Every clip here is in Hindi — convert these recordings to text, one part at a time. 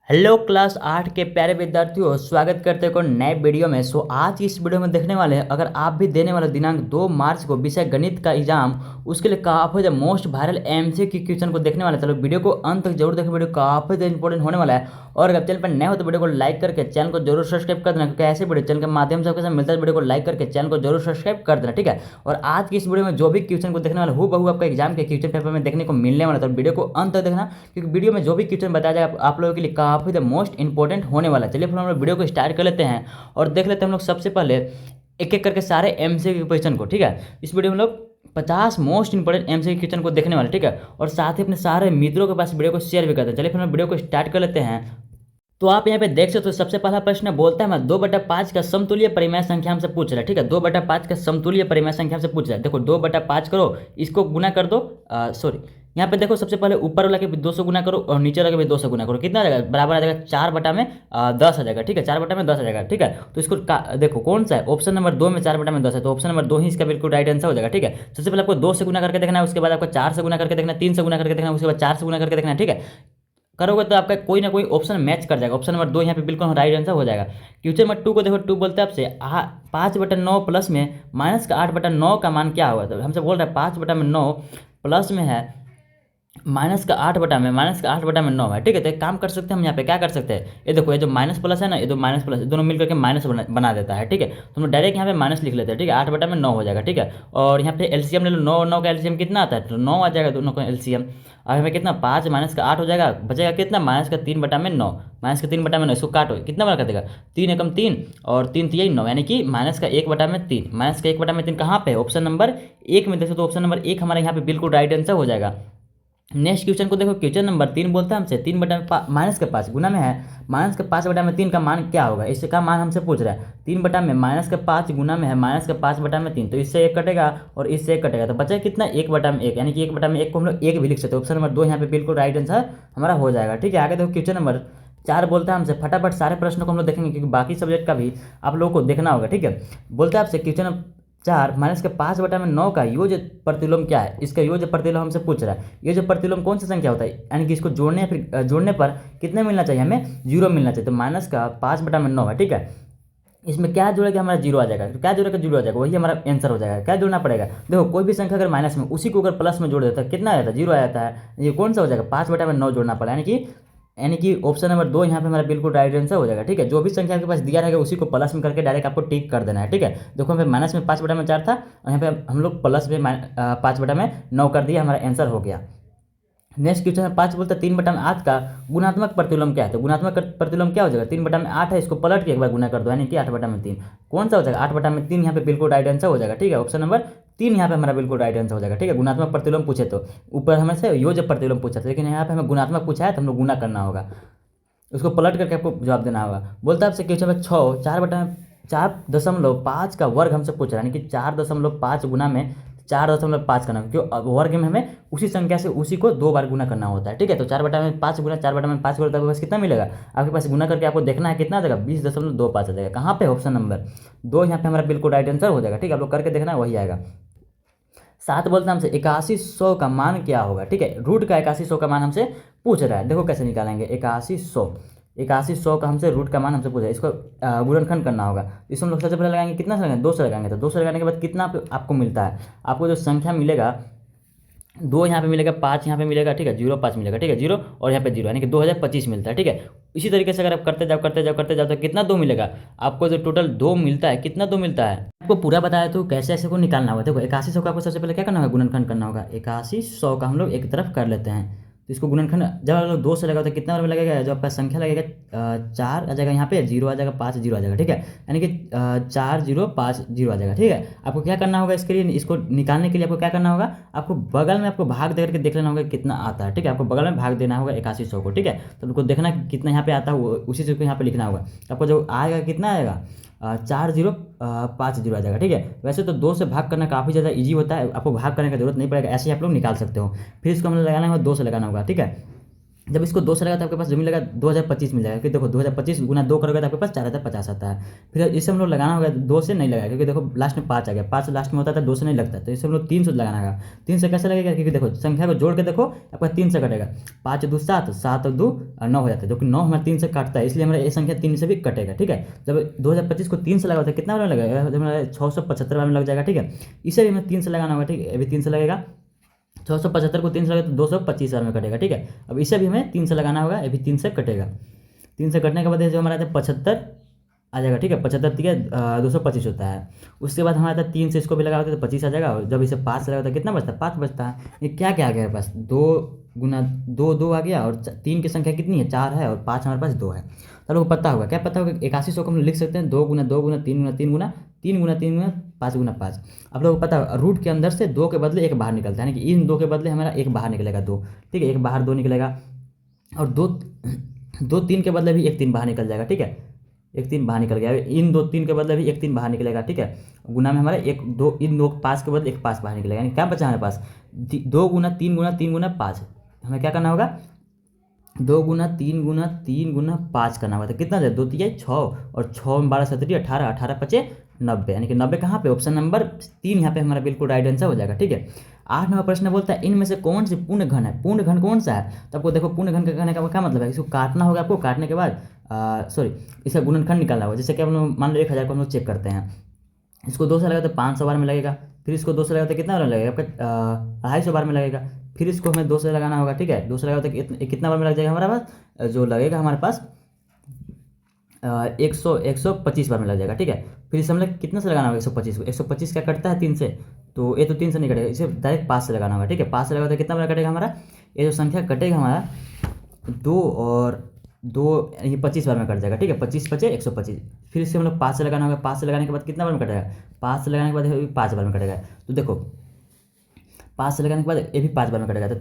हेलो क्लास 8 के प्यारे विद्यार्थियों, स्वागत करते हैं को नए वीडियो में। आज की इस वीडियो में देखने वाले हैं, अगर आप भी देने वाले दिनांक 2 मार्च को विषय गणित का एग्जाम, उसके लिए काफ़ी मोस्ट वायरल एमसीक्यू क्वेश्चन को देखने वाले हैं। चलो वीडियो को अंत तक जरूर देखें, वीडियो काफ़ी इंपॉर्टेंट होने वाला है। और अगर चैनल पर नए हो तो वीडियो को लाइक करके चैनल को जरूर सब्सक्राइब कर देना, क्योंकि ऐसे वीडियो चैनल के माध्यम से आपके साथ मिलता है। वीडियो को लाइक करके चैनल को जरूर सब्सक्राइब कर देना, ठीक है। और आज की इस वीडियो में जो भी क्वेश्चन को देखने वाला हूँ आपका एग्जाम के क्वेश्चन पेपर में देखने को मिलने वाला, तो वीडियो को अंत तक देखना, क्योंकि वीडियो में जो भी क्वेश्चन बताया जाएगा आप लोगों के लिए काफ़ी मोस्ट इंपॉर्टेंट होने वाला है। चलिए फिर हम लोग वीडियो को स्टार्ट कर लेते हैं और देख लेते हैं हम लोग सबसे पहले एक एक करके सारे एमसीक्यू क्वेश्चन को, ठीक है। इस वीडियो में हम लोग 50 मोस्ट इंपॉर्टेंट एमसीक्यू क्वेश्चन को देखने वाले, ठीक है। और साथ ही अपने सारे मित्रों के पास वीडियो को शेयर भी करते हैं। चलिए फिर हम वीडियो को स्टार्ट कर लेते हैं। तो आप यहाँ पे देख सकते हो, सबसे पहला प्रश्न बोलता है मैं 2/5 का समतुल्य परिमेय संख्या हमसे पूछ रहा है, ठीक है। 2/5 का समतुल्य परिमेय संख्या हमसे पूछ रहा है। देखो 2/5 करो, इसको गुना कर दो, सॉरी यहाँ पे देखो सबसे पहले ऊपर वाला के भी 200 गुना करो और नीचे वाला के भी 200 गुना करो। कितना आ जाएगा? बराबर आ जाएगा 4/10 आ जाएगा, ठीक है। 4/10 आ जाएगा, ठीक है। तो इसको देखो कौन सा है, ऑप्शन नंबर 2 में 4/10 है, तो ऑप्शन नंबर 2 ही इसका बिल्कुल राइट आंसर हो जाएगा, ठीक है। सबसे पहले आपको 2 से गुना करके देखना है, उसके बाद आपको 4 से गुना करके देखना है, 3 से गुना करके देखना है, उसके बाद 4 से गुना करके देखना है, ठीक है। करोगे तो आपका कोई ना कोई ऑप्शन मैच कर जाएगा। ऑप्शन नंबर 2 यहाँ पे बिल्कुल राइट आंसर हो जाएगा। क्वेश्चन नंबर 2 को देखो, 2 बोलते हैं आपसे 5/9 प्लस में माइनस का 8/9 का मान क्या होगा। तो हमसे बोल रहा है 5/9 प्लस में है माइनस का 8/9 है, ठीक है। तो एक काम कर सकते हैं हम, यहाँ पे क्या कर सकते हैं, ये देखो ये जो माइनस प्लस है ना, ये जो माइनस प्लस दोनों मिलकर के माइनस बना देता है, ठीक है। तो हम डायरेक्ट यहाँ पे माइनस लिख लेते हैं, ठीक है। 8/9 हो जाएगा, ठीक है। और यहाँ पे एलसीएम ले लो, 9 का एलसीएम कितना आता है, तो 9 आ जाएगा दोनों का एलसीएम। और हमें कितना 5 माइनस का 8 हो जाएगा, बचेगा कितना माइनस का 3/9। माइनस का 3/9 इसको काटो, कितना बना कर देगा 3 एकम 3 और 3 3 9, यानी कि माइनस का 1/3। माइनस का 1/3 कहाँ पे है, ऑप्शन नंबर 1 में देखो, तो ऑप्शन नंबर 1 हमारे यहाँ पे बिल्कुल राइट आंसर हो जाएगा। नेक्स्ट क्वेश्चन को देखो, क्वेश्चन नंबर 3 बोलता है हमसे 3/माइनस के 5 गुना में है माइनस के 5/3 का मान क्या होगा। इससे का मान हमसे पूछ रहा है, 3/में माइनस के 5 गुना में है माइनस के 5/3, तो इससे 1 कटेगा और इससे 1 कटेगा, तो बचा कितना 1/1, यानी कि 1/1 को हम लोग 1 भी लिख सकते हैं। ऑप्शन नंबर 2 यहाँ पे बिल्कुल राइट आंसर हमारा हो जाएगा, ठीक है। आगे देखो क्वेश्चन नंबर 4 बोलता है हमसे, फटाफट सारे प्रश्नों को हम लोग देखेंगे, क्योंकि बाकी सब्जेक्ट का भी आप लोगों को देखना होगा, ठीक है। बोलता है आपसे क्वेश्चन 4 माइनस के 5/9 का योग प्रतिलोम क्या है। इसका योग प्रतिलोम हमसे पूछ रहा है। ये जो प्रतिलोम कौन सी संख्या होता है, यानी कि इसको जोड़ने फिर जोड़ने पर कितने मिलना चाहिए, हमें 0 मिलना चाहिए। तो माइनस का 5/9 है, ठीक है। इसमें क्या जोड़ेगा, हमारा 0 आ जाएगा। तो क्या जोड़ेगा, 0 आ जाएगा, वही हमारा आंसर हो जाएगा। क्या जोड़ना पड़ेगा, देखो कोई भी संख्या अगर माइनस में, उसी को अगर प्लस में जोड़ देता है कितना आ जाता है, 0 आ जाता है। ये कौन सा हो जाएगा, 5/9 जोड़ना पड़ेगा, यानी कि ऑप्शन नंबर 2 यहाँ पे हमारा बिल्कुल राइट आंसर हो जाएगा, ठीक है। जो भी संख्या आपके पास दिया रहेगा उसी को प्लस में करके डायरेक्ट आपको टिक कर देना है, ठीक है। देखो यहाँ पे माइनस में 5/4 था और यहाँ पे हम लोग प्लस में 5/9 कर दिया, हमारा आंसर हो गया। नेक्स्ट क्वेश्चन है 5 बोलता है 3/8 का गुणात्मक प्रतिलोम क्या है। तो गुणात्मक प्रतिलोम क्या हो जाएगा, 3/8 है, इसको पलट के एक बार गुना कर दो, यानी कि 8/3। कौन सा हो जाएगा, 8/3 यहाँ पे बिल्कुल राइट आंसर हो जाएगा, ठीक है। ऑप्शन नंबर 3 यहाँ पे हमारा बिल्कुल राइट आंसर हो जाएगा, ठीक है। गुणात्मक प्रतिलोम पूछे तो ऊपर हमें से योज प्रतिलोम पूछा था, लेकिन यहाँ पे हमें गुणात्मक पूछा है तो हम लोग गुना करना होगा, उसको पलट करके आपको जवाब देना होगा। बोलता है आपसे क्वेश्चन में 6 4.5 का वर्ग हमसे पूछ रहा है, यानी कि 4.5 गुना में 4.5 करना, क्योंकि वर्ग में हमें उसी संख्या से उसी को 2 बार गुना करना होता है, ठीक है। तो 4/5 गुना 4/5 करो तो आपके पास कितना मिलेगा, आपके पास गुना करके आपको देखना है कितना आ जाएगा, 20.25 आ जाएगा। कहाँ पे, ऑप्शन नंबर 2 यहाँ पे हमारा बिल्कुल राइट आंसर हो जाएगा, ठीक है। आप लोग करके देखना है, वही आएगा। 7 बोलते हैं हमसे 8100 का मान क्या होगा, ठीक है। रूट का 8100 का मान हमसे पूछ रहा है। देखो कैसे निकालेंगे, 8100 का हमसे रूट का मान हमसे पूछा है, इसको गुणनखंड करना होगा। इसको हम लोग सबसे पहले लगाएंगे, कितना से लगाएंगे, 2 से लगाएंगे। तो 2 से लगाने के बाद कितना आपको मिलता है, आपको जो संख्या मिलेगा 2 यहाँ पे मिलेगा, 5 यहाँ पे मिलेगा, ठीक है, 0 5 मिलेगा, ठीक है, 0 और यहाँ पे 0, यानी कि 2025 मिलता है, ठीक है। इसी तरीके से अगर आप करते जाओ तो कितना 2 मिलेगा आपको, जो टोटल 2 मिलता है, कितना 2 मिलता है आपको पूरा बताया। तो कैसे ऐसे को निकालना होगा, देखो 8100 का आपको सबसे पहले क्या करना होगा, गुणनखंड करना होगा। 8100 का हम लोग एक तरफ कर लेते हैं, तो इसको गुणनखंड जब आप लोग 2 से लगाओ तो कितना बार में लगेगा, जो आपका संख्या लगेगा 4 आ जाएगा, यहाँ पे 0 आ जाएगा, 5 0 आ जाएगा, ठीक है। यानी कि 4 0 5 0 आ जाएगा, ठीक है। आपको क्या करना होगा, इसके लिए इसको निकालने के लिए आपको क्या करना होगा, आपको बगल में आपको भाग दे करके देख लेना होगा कितना आता है, ठीक है। आपको बगल में भाग देना होगा 8100 को, ठीक है। तो आपको देखना कितना यहाँ पे आता है, उसी चीज़ को यहाँ पे लिखना होगा। आपको जो आएगा कितना आएगा, 4050 आ जाएगा, ठीक है। वैसे तो 2 से भाग करना काफ़ी ज़्यादा इजी होता है, आपको भाग करने की जरूरत नहीं पड़ेगा, ऐसे ही आप लोग निकाल सकते हो। फिर इसको हमें लगाना होगा 2 से लगाना होगा, ठीक है। जब इसको 2 से लगा तो आपके पास जो मिलेगा 2025 मिल जाएगा, क्योंकि देखो 2025 गुना 2 करोगे तो आपके पास 4050 आता है। फिर इसे हम लोग लगाना होगा 2 से नहीं लगाया, क्योंकि देखो लास्ट में 5 आ गया, 5 लास्ट में होता था, 2 से नहीं लगता, तो इसे हम लोग 3 से लगाना होगा। 3 से कैसे लगेगा, क्योंकि देखो संख्या को जोड़ के देखो आपका 3 से कटेगा, 5 2 7, 7 2 9 हो जाता है, जो कि 9 हमारा 3 से काटता है, इसलिए हमारा ये संख्या 3 से भी कटेगा। ठीक है, जब 2025 को 3 से लगा होता है कितना बार में लगेगा, हमारा 675 बार में लग जाएगा। ठीक है, इसे भी हमें 3 से लगाना होगा। ठीक है, अभी 3 से लगेगा, 675 को 3 से लगे तो 225 बार में कटेगा। ठीक है, अब इसे भी हमें 3 से लगाना होगा, ये भी 3 से कटेगा। 3 से कटने के बाद जो हमारा 75 आ जाएगा। ठीक है, 75 ठीक है 225 होता है। उसके बाद हमारा 3 से इसको भी लगा होता है तो 25 आ जाएगा, और जब इसे 5 से लगा होता है कितना बचता है, 5 बचता है। ये क्या क्या आ गया हमारे पास, 2 गुना 2 2 आ गया, और 3 की संख्या कितनी है, 4 है, और 5 हमारे पास 2 है। तो लोग पता होगा, क्या पता होगा, 8100 को हम लिख सकते हैं 2 गुना 2 गुना 3 गुना 3 गुना 3 गुना 3 गुना 5 गुना 5। आप लोगों को पता है रूट के अंदर से 2 के बदले 1 बाहर निकलता है, यानी कि इन 2 के बदले हमारा 1 बाहर निकलेगा 2। ठीक है, 1 बाहर 2 निकलेगा, और 2 3 के बदले भी 1 3 बाहर निकल जाएगा। ठीक है, 1 3 बाहर निकल गया, इन 2 3 के बदले भी 1 3 बाहर निकलेगा। ठीक है, गुना में हमारा 1 2 इन 2 5 के बदले 1 5 बाहर निकलेगा, यानी क्या बचा हमारे पास, 2 गुना 3 गुना 3 गुना 5। हमें क्या करना होगा, 2 गुना 3 गुना 3 गुना 5 करना होगा, तो कितना जाए, 2 3 6, और 6 में 12 17 18, 18 5 90, यानी कि 90 कहाँ पे, ऑप्शन नंबर 3 यहाँ पे हमारा बिल्कुल राइट आंसर हो जाएगा। ठीक है, 8 नंबर प्रश्न बोलता है इनमें से कौन सी पूर्ण घन है, पूर्ण घन कौन सा है। तो आपको देखो पूर्ण घन का कहने का क्या मतलब है, इसको काटना होगा आपको, काटने के बाद सॉरी इसका गुणनखंड निकालना होगा। जैसे कि हम लोग मान लो 1000 को हम लोग चेक करते हैं, इसको 2 से लगा तो 500 बार में लगेगा, फिर इसको 2 से लगा तो कितना बार में लगेगा आपका 250 बार में लगेगा, फिर इसको हमें 2 से लगाना होगा। ठीक है, 2 से लगा तो कितना बार में लग जाएगा हमारे पास, जो लगेगा हमारे पास 125 बार में लग जाएगा। ठीक है, फिर इसे हम लोग कितना से लगाना होगा, 125 को, 125 क्या कटता है 3 से, तो ये तो 3 से नहीं कटेगा, इसे डायरेक्ट 5 से लगाना होगा। ठीक है, 5 से लगा तो कितना बार कटेगा हमारा, ये जो संख्या कटेगा हमारा 2 और 2 ये 25 बार में कट जाएगा। ठीक है, 25 5 125, फिर इससे हम लोग 5 से लगाना होगा, 5 से लगाने के बाद कितना बार में कटेगा, 5 से लगाने के बाद 5 बार में कटेगा। तो देखो 5 से लगाने के बाद ये भी 5 बार में कटेगा। तो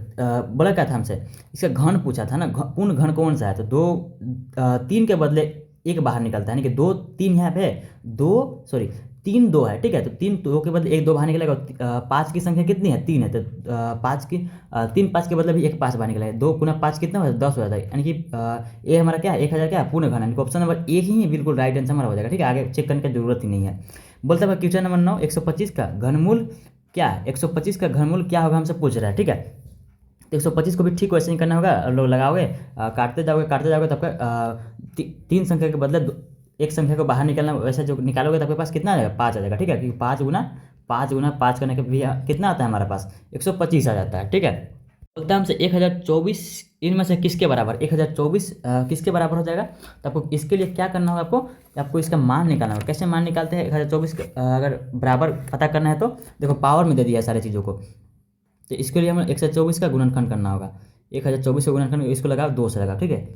बोला क्या था हमसे, इसका घन पूछा था ना, पूर्ण घन कौन सा है, तो 3 के बदले 1 बाहर निकलता है, यानी कि 2 3 यहाँ पे 3 2 है। ठीक है, तो 3 2 के बदले 1 2 बाहर निकलेगा, 5 की संख्या कितनी है 3 है, तो 3 5 के बदले भी 1 5 बाहर निकलेगा, 2 गुना 5 कितना हो जाता है 10 हो जाता है, यानी कि ये हमारा क्या है 1000 क्या है पूर्ण घन, यानी कि ऑप्शन नंबर 1 ही बिल्कुल राइट आंसर हमारा हो जाएगा। ठीक है, आगे चेक करने की जरूरत ही नहीं है। बोलता है क्वेश्चन नंबर 9, 125 का घनमूल क्या है, 125 का घनमूल क्या होगा हमसे पूछ रहा है। ठीक है, तो 125 को भी ठीक वैसे ही करना होगा, लोग लगाओगे काटते जाओगे तो आपका 3 संख्या के बदले एक संख्या को बाहर निकालना, वैसे जो निकालोगे तो आपके पास कितना आ जाएगा 5 आ जाएगा। ठीक है, क्योंकि 5 गुना 5 करने के भी कितना आता है हमारे पास 125 आ जाता है। ठीक है, बोलता है हमसे 1024 इनमें से किसके बराबर, 1024 किसके बराबर हो जाएगा। तो आपको इसके लिए क्या करना होगा, आपको इसका मान निकालना होगा। कैसे मान निकालते हैं 1024 अगर बराबर पता करना है तो देखो पावर में दे दिया है सारी चीज़ों को, तो इसके लिए हमें 124 का गुणनखंड करना होगा। 1024 का गुणनखंड इसको लगाओ 2 से लगाओ। ठीक है,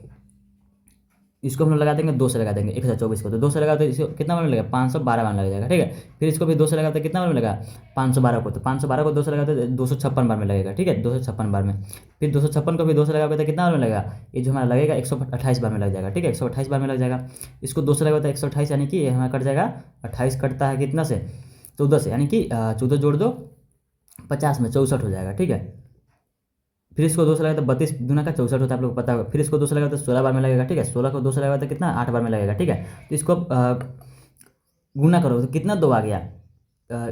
इसको हम लोग लगा देंगे 2 से लगा देंगे 1024 को, तो 2 से लगा तो इसको कितना बार में लगेगा 512 बार में लग जाएगा। ठीक है, फिर इसको भी 2 से लगाते कितना बार में लगा 512 को, तो 512 को 2 से लगाते 256 बार में लगेगा। ठीक है, 256 बार में, फिर 256 को भी 2 से लगाओगे तो कितना बार में लगेगा, ये जो हमारा लगेगा 128 बार में लग जाएगा। ठीक है, 128 बार में लग जाएगा। इसको 2 से लगाओ तो 128, यानी कि हमारा कट जाएगा 28 कटता है कितना से 14 से, यानी कि 14 जोड़ दो 50 में 64 हो जाएगा। ठीक है, फिर इसको 2 से लगा तो 32 दूना का 64 होता है, आप लोग को पता होगा। फिर इसको 2 से लगा तो 16 बार में लगेगा। ठीक है, 16 को 2 से लगा तो कितना 8 बार में लगेगा। ठीक है, तो इसको गुना करो तो कितना 2 आ गया,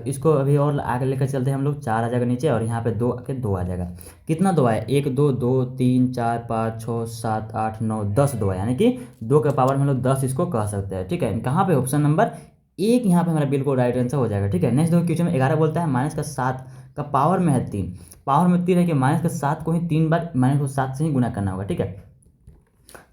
इसको अभी और आगे लेकर चलते हैं हम लोग, 4 आ जाएगा नीचे और यहाँ पे 2 के 2 आ जाएगा। कितना 2 आया 1 2 2 3 4 5 6 7 8 9 10 2 है, यानी कि 2 के पावर में हम लोग 10 इसको कह सकते हैं। ठीक है, कहाँ पे ऑप्शन नंबर 1 यहाँ पे हमारा बिल्कुल राइट आंसर हो जाएगा। ठीक है, नेक्स्ट देखो क्वेश्चन में 11 बोलता है माइनस का 7 का पावर में है 3, पावर में 3 है कि माइनस का 7 को ही 3 बार माइनस को 7 से ही गुना करना होगा। ठीक है,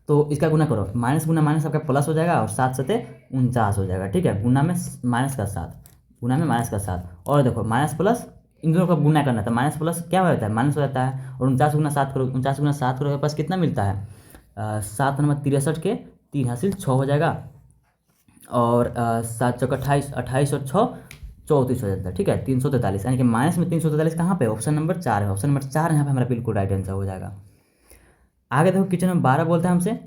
तो इसका गुना करो, माइनस गुना माइनस आपका प्लस हो जाएगा और 7 सते 49 हो जाएगा। ठीक है, गुना में माइनस का 7, गुना में माइनस का 7, और देखो माइनस प्लस इन दोनों का गुना करना था, माइनस प्लस क्या हो जाता है माइनस हो जाता है, और 49 गुना 7 करो, 49 गुना 7 करो पास कितना मिलता है 7 नंबर 63 के 3 हासिल 6 हो जाएगा, और 7 चौक 28, 28 और 6 34 हो जाता है। ठीक है, 343, यानी कि माइनस में 343 कहाँ पे ऑप्शन नंबर 4 है, ऑप्शन नंबर 4 यहाँ पे हमारा बिल्कुल राइट आंसर हो जाएगा। आगे देखो क्वेश्चन नंबर 12 बोलता है हमसे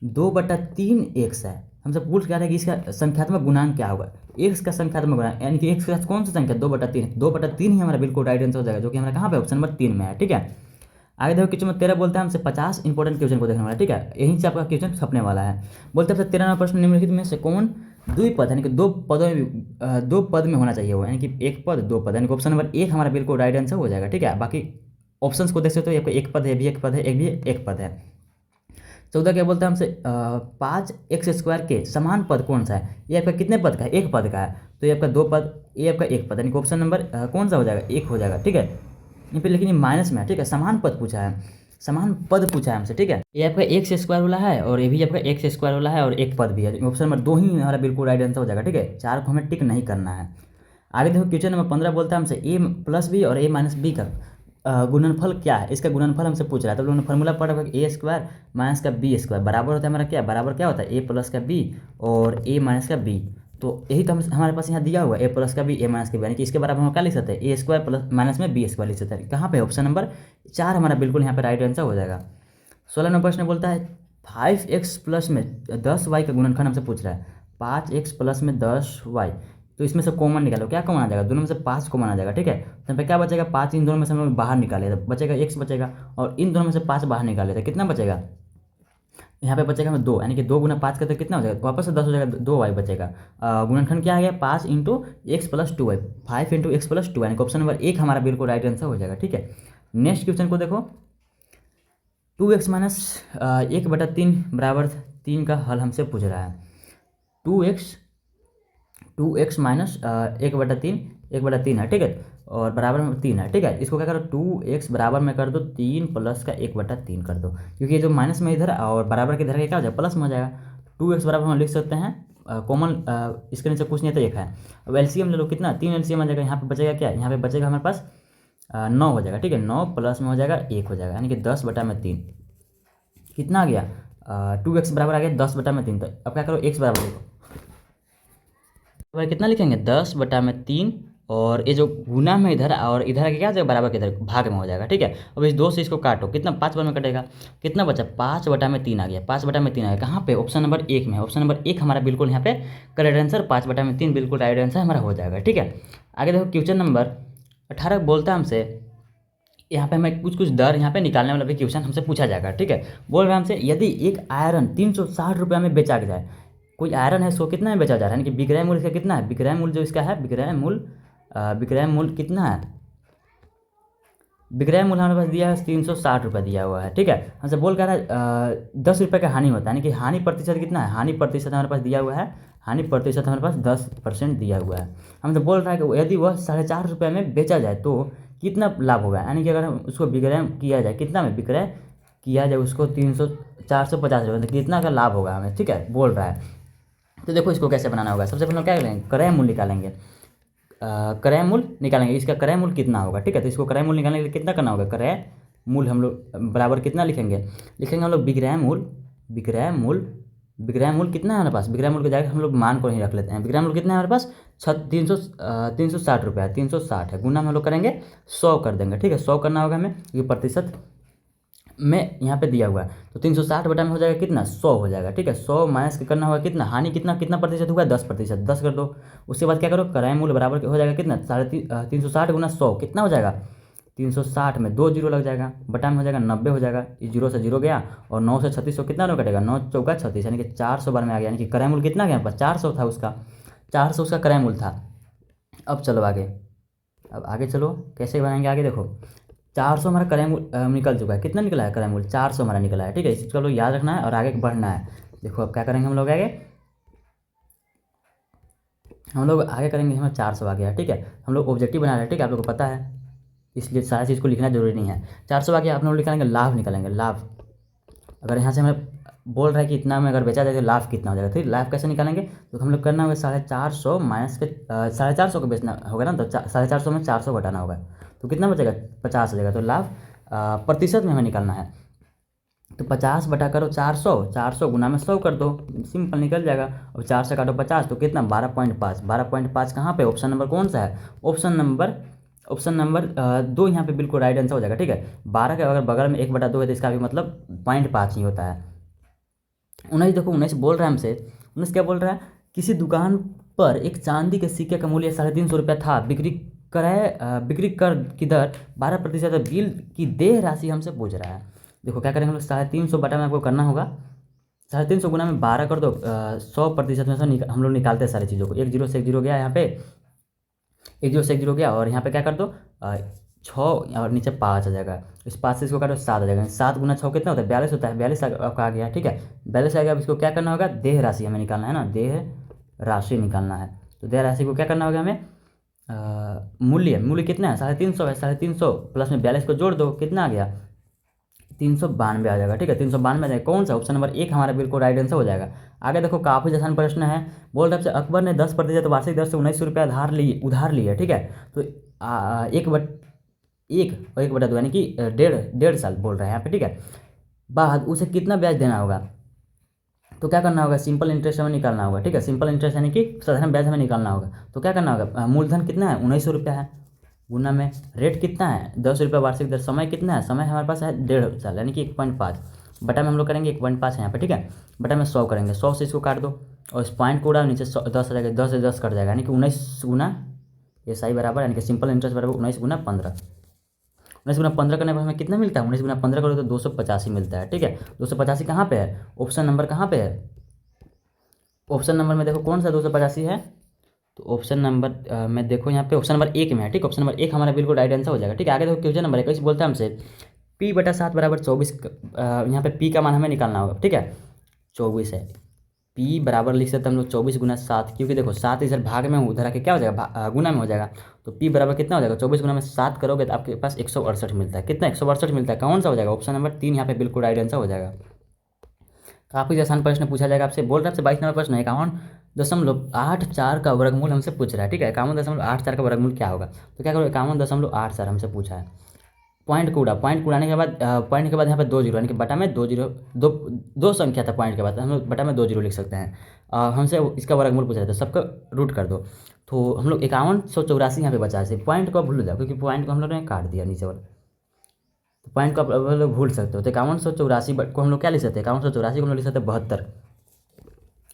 2/3 x है, हमसे पूछ क्या है कि इसका संख्यात्मक गुणांक क्या होगा, x का संख्यात्मक गुणांक, यानी कि x का कौन सा संख्या 2/3, 2/3 ही हमारा बिल्कुल राइट आंसर हो जाएगा, जो कि हमारा कहाँ पे ऑप्शन नंबर 3 में है। ठीक है, आगे देखो क्वेश्चन में 13 बोलता है हमसे 50 इंपॉर्टेंट क्वेश्चन को देखने वाला है, ठीक है, यहीं से आपका क्वेश्चन छपने वाला है। बोलते हैं 13वां प्रश्न, निम्नलिखित में से कौन द्विपद यानी कि दो पदों में दो पद में होना चाहिए वो, यानी कि एक पद दो पद, यानी कि ऑप्शन नंबर एक हमारा बिल्कुल राइट आंसर हो जाएगा, ठीक है। बाकी ऑप्शंस को देख सकते हो, एक पद है, भी एक पद है, एक भी एक पद है। 14 क्या बोलता है हमसे 5x² के समान पद कौन सा है, ये आपका कितने पद का है, एक पद का है, तो ये आपका दो पद, ये आपका एक पद, यानी कि ऑप्शन नंबर कौन सा हो जाएगा, एक हो जाएगा, ठीक है। यहाँ पे लेकिन ये माइनस में है, ठीक है, समान पद पूछा है, समान पद पूछा है हमसे, ठीक है। ये आपका x² वाला है और ये भी आपका x² वाला है और एक पद भी है, ऑप्शन नंबर 2 ही हमारा बिल्कुल राइट आंसर हो जाएगा, ठीक है। 4 को हमें टिक नहीं करना है। आगे देखो क्वेश्चन नंबर 15 बोलता है हमसे a+b और a-b का गुणनफल क्या है, इसका गुणनफल हमसे पूछ रहा है। तो लोगों ने फॉर्मूला पढ़ा होगा a² माइनस का b² बराबर होता है हमारा क्या, बराबर क्या होता है a प्लस का b और a माइनस का b। तो यही तो हमारे पास यहाँ दिया हुआ है a प्लस का b a माइनस का b, यानी कि इसके बराबर हम क्या लिख सकते हैं a² प्लस माइनस में b² लिख सकते हैं। कहाँ पे ऑप्शन नंबर 4 हमारा बिल्कुल यहाँ पे राइट आंसर हो जाएगा। 16 नंबर प्रश्न बोलता है 5x प्लस में 10y का गुणनखंड हमसे पूछ रहा है। 5x प्लस में 10y, तो इसमें से कॉमन निकालो, क्या कॉमन आ जाएगा, दोनों में से 5 कॉमन आ जाएगा, ठीक है। तो यहाँ पे क्या बचेगा, 5 इन दोनों में से हम लोग बाहर निकाले तो बचेगा x बचेगा, और इन दोनों में से 5 बाहर निकाले तो कितना बचेगा, यहाँ पे बचेगा हमें 2, यानी कि 2 गुना 5 करते कितना हो जाएगा, वापस से 10 हो जाएगा, 2y बचेगा। गुणनखंड क्या आ गया 5 into x plus 2y, 5 into x plus 2, यानी कि ऑप्शन नंबर 1 हमारा बिल्कुल राइट आंसर हो जाएगा, ठीक है। नेक्स्ट क्वेश्चन को देखो, 2x माइनस 1/3 बराबर 3 का हल हमसे पूछ रहा है। 2x माइनस 1/3 है, ठीक है, और बराबर में 3 है, ठीक है। इसको क्या करो 2x बराबर में कर दो 3 प्लस का 1/3 कर दो, क्योंकि ये जो माइनस में इधर और बराबर के इधर क्या हो जाएगा, प्लस में हो जाएगा। 2x बराबर हम लिख सकते हैं कॉमन, इसके नीचे कुछ नहीं है तो एक है। अब एलसीएम ले लो, कितना 3 एलसीएम आ जाएगा, यहाँ पे बचेगा क्या, यहाँ पे बचेगा हमारे पास 9 हो जाएगा, ठीक है। 9 प्लस में हो जाएगा 1 हो जाएगा, यानी कि 10/3 कितना आ गया 2x बराबर आ गया 10/3। तो अब क्या करो x बराबर देखो कितना लिखेंगे 10/3, और ये जो गुना में इधर और इधर आगे क्या आ जाएगा, बराबर के इधर भाग में हो जाएगा, ठीक है। अब इस 2 से इसको काटो, कितना 5 बार में कटेगा, कितना बचा 5/3 आ गया, 5/3 आ गया, कहाँ पे ऑप्शन नंबर 1 में, ऑप्शन नंबर 1 हमारा बिल्कुल यहाँ पे करेक्ट आंसर 5/3 बिल्कुल राइट आंसर हमारा हो जाएगा, ठीक है। आगे देखो क्वेश्चन नंबर 18 बोलता है हमसे, यहाँ पे हमें कुछ दर यहाँ पे निकालने वाला भी क्वेश्चन हमसे पूछा जाएगा, ठीक है। बोल रहे हैं हमसे यदि एक आयरन 360 रुपये में बेचा जाए, कोई आयरन है इसको कितना में बेचा जा रहा है, यानी कि विक्रय मूल्य इसका कितना है, विक्रय मूल्य जो इसका है विक्रय मूल्य कितना है, विक्रय मूल्य हमारे पास दिया है 360 रुपये दिया हुआ है, ठीक है। हमसे बोल कर रहा है 10 रुपये का हानि होता है, यानी कि हानि प्रतिशत कितना है, हानि प्रतिशत हमारे पास दिया हुआ है, हानि प्रतिशत हमारे पास 10% दिया हुआ है। हमसे बोल रहा है कि यदि वह 4.5 रुपये में बेचा जाए तो कितना लाभ होगा, यानी कि अगर उसको विक्रय किया जाए, कितना में विक्रय किया जाए उसको 450 रुपये, तो कितना का लाभ होगा हमें, ठीक है, बोल रहा है। तो देखो इसको कैसे बनाना होगा, सबसे पहले क्या करेंगे क्रय मूल्य निकालेंगे, क्रय मूल्य निकालेंगे, इसका क्रय मूल्य कितना होगा, ठीक है। तो इसको क्रय मूल्य निकालने के लिए कितना करना होगा, क्रय मूल्य हम लोग बराबर कितना लिखेंगे हम लोग विक्रय मूल्य कितना है हमारे पास, विक्रय मूल्य की जगह हम लोग मान को ही रख लेते हैं। विक्रय मूल्य कितना है हमारे पास 360 रुपये है, 360 है, गुना में हम लोग करेंगे 100 कर देंगे, ठीक है। 100 करना होगा हमें, क्योंकि प्रतिशत में यहाँ पे दिया हुआ है, तो 360 बटा में हो जाएगा कितना 100 हो जाएगा, ठीक है। 100 माइनस करना होगा कितना, हानि कितना कितना प्रतिशत हुआ 10%, 10 कर दो। उसके बाद क्या करो क्रय मूल्य बराबर हो जाएगा कितना 360 गुना 100 कितना हो जाएगा 360 में 2 जीरो लग जाएगा, बटा में हो जाएगा 90 हो जाएगा, इस 0 से 0 गया, और 9 से 3600 कितना रो कटेगा 9 चौका 36, यानी कि 400 बार में आ गया, यानी कि क्रय मूल्य कितना गया 400 था, उसका 400 उसका क्रय मूल्य था। अब चलो आगे, अब आगे चलो कैसे बनाएंगे आगे देखो, 400 हमारा क्रय मूल्य निकल चुका है, कितना निकला है क्रय मूल्य 400 हमारा निकला है, ठीक है। इसको लोग याद रखना है और आगे बढ़ना है। देखो अब क्या करेंगे हम लोग आगे, हमें 400 आ गया है, ठीक है। हम लोग ऑब्जेक्टिव बना रहे हैं, ठीक है, आप लोग को पता है, इसलिए सारा चीज़ को लिखना जरूरी नहीं है। 400 आ गया, आप लोग निकालेंगे लाभ, निकालेंगे लाभ। अगर यहाँ से हमें बोल रहा है कि इतना में अगर बेचा जाए तो लाभ कितना हो जाएगा, ठीक लाभ कैसे निकालेंगे, तो हम लोग करना होगा 450 माइनस के 450 को बेचना होगा ना, तो 450 में 400 घटाना होगा, तो कितना बचेगा 50 हो जाएगा। तो लाभ प्रतिशत में हमें निकालना है, तो 50 बटा करो 400 गुना में 100 कर दो, सिंपल निकल जाएगा। अब 4 से काटो 50 तो कितना 12.5 कहाँ पे ऑप्शन नंबर कौन सा है, ऑप्शन नंबर 2 यहाँ पे बिल्कुल राइट आंसर हो जाएगा, ठीक है। 12 के अगर बगल में 1/2 है तो इसका भी मतलब 0.5 ही होता है। 19 देखो 19 बोल रहा है हमसे, 19 क्या बोल रहा है, किसी दुकान पर एक चांदी के सिक्के का मूल्य 350 रुपया था, बिक्री बिक्री कर की दर 12% बिल की देय राशि हमसे पूछ रहा है। देखो क्या करेंगे हम लोग, 350 बटा में आपको करना होगा 350 गुना में 12 कर दो, 100% में से हम लोग निकालते हैं सारी चीज़ों को। 1 0 से 1 0 गया यहाँ पे, 1 0 से 1 0 गया, और यहाँ पे क्या कर दो 6 और नीचे 5 आ जाएगा। इस 5 से इसको काटो 7 आ जाएगा। 7 गुना 6 कितना होता है, 42 होता है। 42 आपका आ गया, ठीक है। 42 आ गया। अब इसको क्या करना होगा, देह राशि हमें निकालना है ना, देह राशि निकालना है। तो देह राशि को क्या करना होगा हमें, मूल्य कितना है, 350 है। 350 प्लस में 42 को जोड़ दो, कितना आ गया, 392 आ जाएगा, ठीक है। 392 आ जाएगा। कौन सा, ऑप्शन नंबर 1 हमारा बिल्कुल राइट आंसर हो जाएगा। आगे देखो काफ़ी आसान प्रश्न है। बोल रहे हैं अकबर ने 10% वार्षिक दर से 1900 रुपया उधार लिए, ठीक है। तो एक बटा दो यानी कि डेढ़ साल बोल रहे हैं यहाँ पे, ठीक है। बाद उसे कितना ब्याज देना होगा, तो क्या करना होगा, सिंपल इंटरेस्ट हमें निकालना होगा, ठीक है। सिंपल इंटरेस्ट यानी कि साधारण ब्याज हमें निकालना होगा। तो क्या करना होगा, मूलधन कितना है, 1900 रुपया है, गुना में रेट कितना है, 10 रुपया वार्षिक दर, समय कितना है, समय हमारे पास है 1.5 साल यानी कि 1.5, बटा में हम लोग करेंगे 1.5 है यहाँ पे, ठीक है। बटा में 100 करेंगे, 100 से इसको काट दो और इस पॉइंट को उड़ा, नीचे 10 आ जाएगा, 10 से 10 कट जाएगा यानी कि 19 गुना SI बराबर यानी कि सिंपल इंटरेस्ट बराबर 19 गुना 15। 19 गुना 15 करने पर हमें कितना मिलता है, 19 गुना 15 करो तो 285 मिलता है, ठीक है। 285 कहाँ पे है, ऑप्शन नंबर कहाँ पे है, ऑप्शन नंबर में देखो कौन सा 285 है, तो ऑप्शन नंबर में देखो यहाँ पे ऑप्शन नंबर 1 में है, ठीक। ऑप्शन नंबर 1 हमारा बिल्कुल राइट आंसर हो जाएगा, ठीक है। आगे देखो क्वेश्चन नंबर 21 बोलता है हमसे P/7 बराबर 24, यहाँ पे P का मान हमें निकालना होगा, ठीक है। 24 है, P बराबर लिख सकते हैं हम लोग 24 गुना 7, क्योंकि देखो 7 इधर भाग में उधर आके क्या हो जाएगा, गुना में हो जाएगा। तो P बराबर कितना हो जाएगा, 24 गुना में 7 करोगे तो आपके पास 168 मिलता है। कितना, 168 मिलता है। कौन सा हो जाएगा, ऑप्शन नंबर 3 यहाँ पे बिल्कुल राइट आंसर हो जाएगा। काफ़ी आसान प्रश्न पूछा जाएगा आपसे। बोल रहा है आपसे 22 नंबर प्रश्न है, 51.84 का वर्गमूल हमसे पूछ रहा है, ठीक है। 51.84 का वर्गमूल क्या होगा, तो क्या करो 51.84 हमसे पूछा है। पॉइंट को उड़ाने के बाद पॉइंट के बाद यहाँ पे 2 जीरो यानी कि बटा में 2 जीरो, दो संख्या था पॉइंट के बाद, हम लोग बटा में 2 जीरो लिख सकते हैं। हमसे इसका वर्गमूल पूछ रहा था, सबका रूट कर दो। तो हम लोग 5184 यहाँ पे बचा है। पॉइंट को भूल जाओ क्योंकि पॉइंट को हम लोग ने काट दिया नीचे वाला, तो पॉइंट को आप लोग भूल सकते हो। तो 5184 को हम लोग क्या लिख सकते हैं, 5184 को हम लोग लिख सकते हैं 72,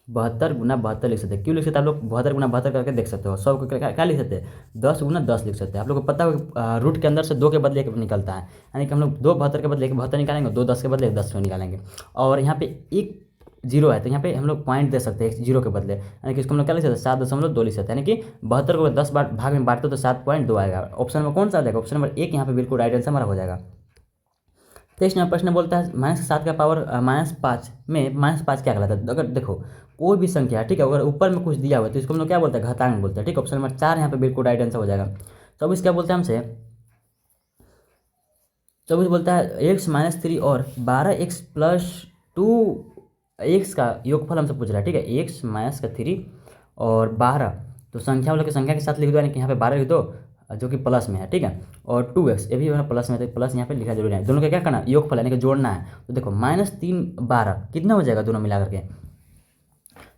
72 गुना 72 लिख सकते हैं। क्यों लिख सकते हैं, आप लोग 72 गुना 72 करके देख सकते हो। 100 को क्या लिख सकते हैं, 10 गुना 10 लिख सकते हैं। आप लोग को पता हो रूट के अंदर से 2 के बदले 1 निकलता है, यानी कि हम लोग 2 72 के बदले 1 72 निकालेंगे, 2 10 के बदले 1 10 निकालेंगे। और यहाँ पे एक जीरो है तो यहाँ पे हम लोग पॉइंट दे सकते हैं जीरो के बदले, यानी कि इसको हम लोग क्या लिख सकते हैं, 7.2 लिख सकते हैं। यानी कि 72 को 10 भाग में बांटते तो 7.2 आएगा। ऑप्शन में कौन सा आ जाएगा, ऑप्शन नंबर 1 यहाँ पे बिल्कुल राइट आंसर हमारा हो जाएगा। 23 नंबर प्रश्न बोलता है -7 का पावर -5 में -5 क्या कहलाता है। अगर देखो कोई भी संख्या, ठीक है, अगर ऊपर में कुछ दिया हुआ है तो इसको हम लोग क्या बोलते हैं, घातांक बोलते हैं, ठीक। ऑप्शन नंबर 4 यहाँ पे बिल्कुल राइट आंसर हो जाएगा। 24 क्या बोलते हैं हमसे, 24 बोलता है x-3 और 12x + 2x का योगफल हमसे पूछ रहा है, ठीक है। x-3 और 12 तो संख्या वालों की संख्या के साथ लिख दो, यानी कि यहाँ पे 12 लिख दो जो कि प्लस में है, ठीक है। और 2x ये भी प्लस में, तो प्लस यहाँ पे लिखा जरूरी है। दोनों का क्या करना, योगफल यानी कि जोड़ना है। तो देखो -3 12 कितना हो जाएगा, दोनों मिला करके,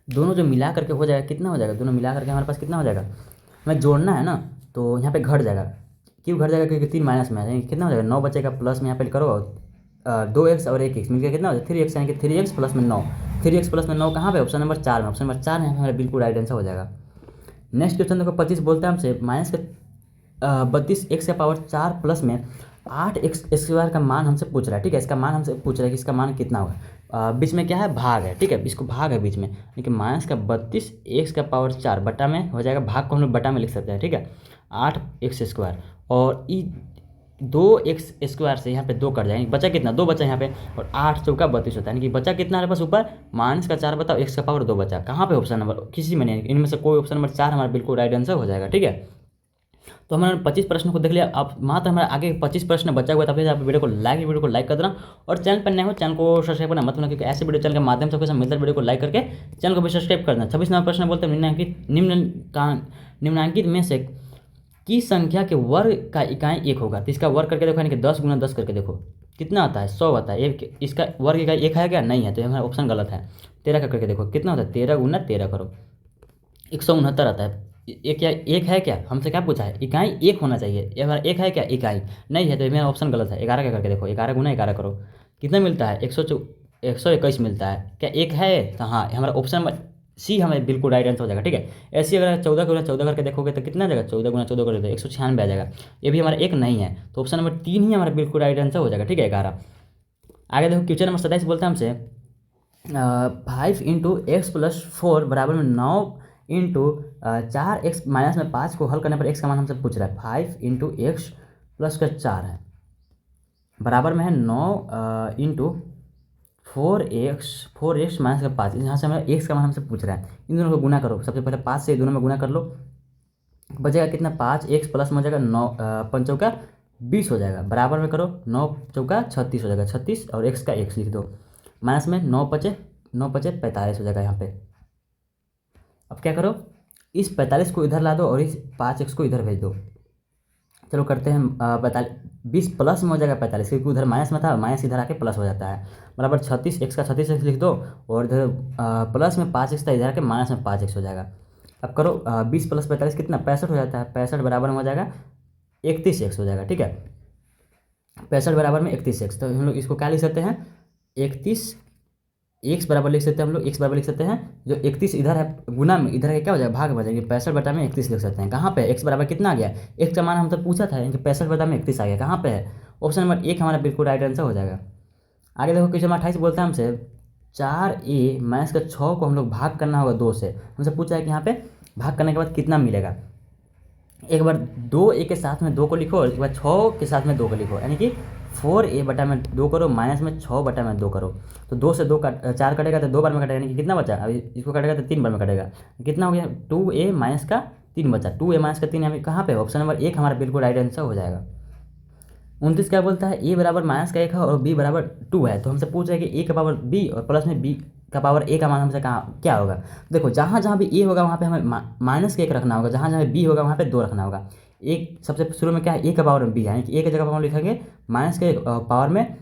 दोनों जो मिला करके हो जाएगा कितना हो जाएगा, दोनों मिला करके हमारे पास कितना हो जाएगा, हमें जोड़ना है ना। तो यहाँ पे घट जाएगा, क्यों घट जाएगा, क्योंकि 3 माइनस में है, कितना हो जाएगा 9 बचेगा। प्लस में यहाँ पे करो 2x और 1x मिलकर कितना हो जाएगा 3x, यानी कि 3x प्लस में 9, 3x प्लस में 9 कहाँ पे, ऑप्शन नंबर 4 में। ऑप्शन नंबर 4 में हमारा बिल्कुल राइट आंसर हो जाएगा। नेक्स्ट क्वेश्चन देखो 25 बोलता है हमसे -32 x का पावर 4 प्लस में 8x² का मान हमसे पूछ रहा है, ठीक है। इसका मान हमसे पूछ रहा है कि इसका मान कितना होगा। बीच में क्या है, भाग है, ठीक है, इसको भाग है बीच में, लेकिन -32 x का पावर 4 बटा में हो जाएगा, भाग को हम लोग बटा में लिख सकते हैं, ठीक है। 8x² और 2x² से यहाँ पे 2 कट जाएंगे, बचा कितना, 2 बचा यहाँ पे, और 8 चौका 32 होता है, यानी कि बचा कितना हमारे पास ऊपर, -4 बताओ, x का पावर 2 बचा, कहाँ पे, ऑप्शन नंबर किसी में नहीं, इनमें से कोई ऑप्शन नंबर 4 हमारा बिल्कुल राइट आंसर हो जाएगा, ठीक है। तो हमारे 25 प्रश्नों को देख लिया। अब मात्र हमारे आगे 25 प्रश्न बचा हुआ था। प्लीज़ आप वीडियो को लाइक कर देना, और चैनल पर नए हो चैनल को सब्सक्राइब करना मत भूलना, क्योंकि ऐसे वीडियो चैनल के माध्यम से आपको मिलता है। वीडियो को लाइक करके चैनल को भी सब्सक्राइब कर देना। 26 नंबर प्रश्न बोलते हैं निम्नलिखित में से की संख्या के वर्ग का इकाई 1 होगा। तो इसका वर्ग करके देखो, यानी कि 10 गुना 10 करके देखो कितना आता है, 100 आता है। इसका वर्ग इकाई 1 है क्या, नहीं है, तो हमारा ऑप्शन गलत है। 13 का करके देखो कितना होता है, 13 गुना 13 करो 169 आता है। एक है क्या, हमसे क्या पूछा है, इकाई 1 होना चाहिए, एक है क्या, इकाई नहीं है, तो मेरा ऑप्शन गलत है। 11 का करके देखो, 11 गुना 11 करो कितना मिलता है, 121 मिलता है। क्या 1 है, तो हाँ हमारा ऑप्शन सी हमें बिल्कुल राइट आंसर हो जाएगा, ठीक है। ऐसे अगर 14 गुना 14 करके देखोगे तो कितना आ जाएगा, 14 गुना 14 करोगे तो 196 आ जाएगा। ये भी हमारा एक नहीं है, तो ऑप्शन नंबर 3 ही हमारा बिल्कुल राइट आंसर हो जाएगा, ठीक है 11। आगे देखो क्वेश्चन नंबर 27 बोलता है हमसे 5 इंटू एक्स प्लस 4 बराबर में 9 इंटू 4x माइनस में 5 को हल करने पर x का मान हमसे पूछ रहा है। 5 इंटू एक्स प्लस का 4 है बराबर में है 9 इंटू 4x माइनस का 5। यहाँ से हमें x का मान हमसे पूछ रहा है। इन दोनों को गुना करो, सबसे पहले 5 से दोनों में गुना कर लो, बचेगा कितना 5x प्लस में हो जाएगा 9 5 चौका 20 हो जाएगा, बराबर में करो 9 चौका 36 हो जाएगा 36 और x का x लिख दो, माइनस में 9 पचे 45 हो जाएगा यहाँ पे। अब क्या करो, इस 45 को इधर ला दो और इस 5x को इधर भेज दो। चलो करते हैं 20 प्लस में हो जाएगा 45, क्योंकि उधर माइनस में था, माइनस इधर आके प्लस हो जाता है, बराबर 36 x का 36x लिख दो और इधर प्लस में 5x था, इधर आके माइनस में 5x हो जाएगा। अब करो 20 प्लस 45 कितना 65 हो जाता है, 65 बराबर में हो जाएगा 31x हो जाएगा, ठीक है। 65 बराबर में 31x, तो हम लोग इसको क्या लिख सकते हैं 31 x बराबर लिख सकते हैं, हम लोग x बराबर लिख सकते हैं जो 31 इधर है गुना में, इधर है क्या हो जाएगा भाग में जाएगी, 65 बटा में 31 लिख सकते हैं। कहाँ पे x बराबर कितना आ गया, x का मान हमसे पूछा था, यानी 65 बटा में 31 आ गया, कहाँ पे है ऑप्शन नंबर 1 हमारा बिल्कुल राइट आंसर हो जाएगा। आगे देखो क्वेश्चन 28 बोलता है हमसे 4a माइनस का 6 को हम लोग भाग करना होगा 2 से। हमसे पूछा है कि यहाँ पे भाग करने के बाद कितना मिलेगा। एक बार 2a के साथ में 2 को लिखो और एक बार 6 के साथ में 2 को लिखो, यानी कि 4a बटा में 2 करो माइनस में 6 बटा में 2 करो, तो 2 से 2 का 4 कटेगा तो 2 बार में कटेगा, यानी कि कितना बचा, अभी इसको कटेगा तो 3 बार में कटेगा, कितना हो गया 2a माइनस का 3 बचा, 2a माइनस का 3 हमें कहाँ पे ऑप्शन नंबर 1 हमारा बिल्कुल राइट आंसर हो जाएगा। 29 क्या बोलता है a बराबर माइनस का 1 है और b बराबर 2 है, तो हमसे पूछ रहा है कि a का पावर b और प्लस में b का पावर a का मान हमसे कहाँ क्या होगा। देखो जहाँ जहाँ भी a होगा वहाँ पे हमें माइनस का 1 रखना होगा, जहाँ जहाँ b होगा वहाँ पे 2 रखना होगा। एक सबसे शुरू में क्या है a का पावर में b, यानी कि a की जगह पर हम लिखेंगे माइनस के पावर में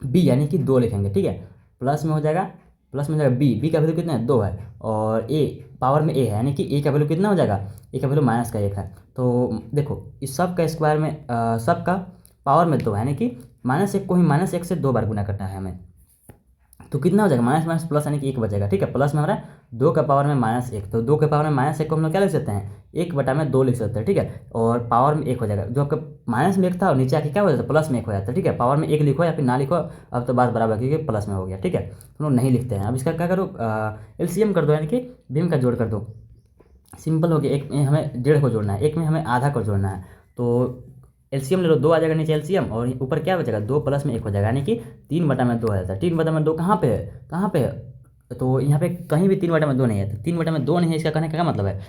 b यानी कि 2 लिखेंगे, ठीक है। प्लस में हो जाएगा b का वैल्यू कितना है 2 है और a पावर में a है, यानी कि a का वैल्यू कितना हो जाएगा, a का वैल्यू माइनस का 1 है। तो देखो इस सब का स्क्वायर में सब का पावर में 2 है, यानी कि -1 को ही -1 से 2 बार गुना करना है हमें, तो कितना हो जाएगा माइनस माइनस प्लस यानी कि 1 बचेगा, ठीक है। प्लस में हमारा 2 का पावर में -1, तो 2 के पावर में -1 को हम लोग क्या लिख सकते हैं 1 बटा में 2 लिख सकते हैं, ठीक है। और पावर में 1 हो जाएगा, जो आपका माइनस में 1 था और नीचे आके क्या हो जाता है प्लस में 1 हो जाता है, ठीक है। पावर में 1 लिखो या फिर ना लिखो, अब तो बात बराबर क्योंकि प्लस में हो गया, ठीक है। हम लोग नहीं लिखते हैं। अब इसका क्या करो LCM कर दो, यानी कि भीम का जोड़ कर दो, सिंपल हो गया। एक में हमें 1.5 को जोड़ना है, एक में हमें आधा को जोड़ना है, तो एलसीएम ले लो, 2 आ जाएगा नीचे एलसीएम और ऊपर क्या बचेगा 2 प्लस में 1 हो जाएगा, यानी कि 3 बटा में 2 आ जाता है। 3 बटा में 2 कहाँ पे है, कहाँ पे है, तो यहाँ पे कहीं भी 3 बटा में 2 नहीं है, तो 3 बटा में 2 नहीं है, इसका कहने का क्या मतलब है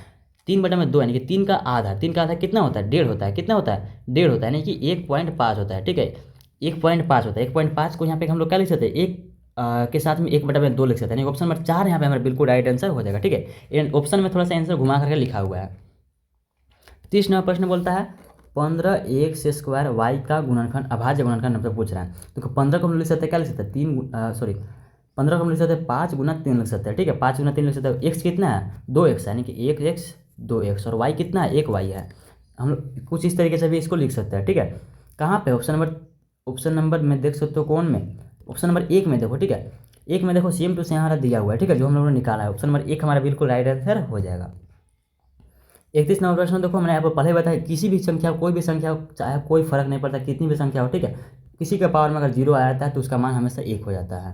3 बटा में 2 यानी कि 3 का आधा, 3 का आधा कितना होता है 1.5 होता है, कितना होता है 1.5 होता है, यानी कि 1.5 होता है, ठीक है। 1.5 होता है, 1.5 को यहाँ पे हम लोग क्या लिख सकते हैं 1 के साथ में 1 बटा में 2 लिख सकते हैं, यानी ऑप्शन नंबर 4 यहाँ पे हमारा बिल्कुल राइट आंसर हो जाएगा, ठीक है। ऑप्शन में थोड़ा सा आंसर घुमा करके लिखा हुआ है। 30 नंबर प्रश्न बोलता है 15x² y का गुणनखंड अभाज्य गुणनखंड हमसे पूछ रहा है। देखो 15 को हम लिख सकते हैं क्या लिख सकते हैं 15 को हम लिख सकते हैं 5 गुना 3 लिख सकते हैं, ठीक है। 5 गुना 3 लिख सकते हैं। x कितना है 2x, यानी कि 1x 2x और y कितना है 1y है। हम लोग कुछ इस तरीके से भी इसको लिख सकते हैं, ठीक है। कहाँ पे ऑप्शन नंबर में देख सकते हो, कौन में ऑप्शन नंबर 1 में देखो, ठीक है। 1 में देखो सेम टू सेम हमारा दिया हुआ है, ठीक है, जो हम लोगों ने निकाला है। ऑप्शन नंबर 1 हमारा बिल्कुल राइट आंसर हो जाएगा। 31 नंबर प्रश्न देखो, मैंने आपको पहले बताया किसी भी संख्या कोई भी संख्या हो, चाहे कोई फर्क नहीं पड़ता कितनी भी संख्या हो, ठीक है, किसी के पावर में अगर 0 आ जाता है तो उसका मान हमेशा 1 हो जाता है।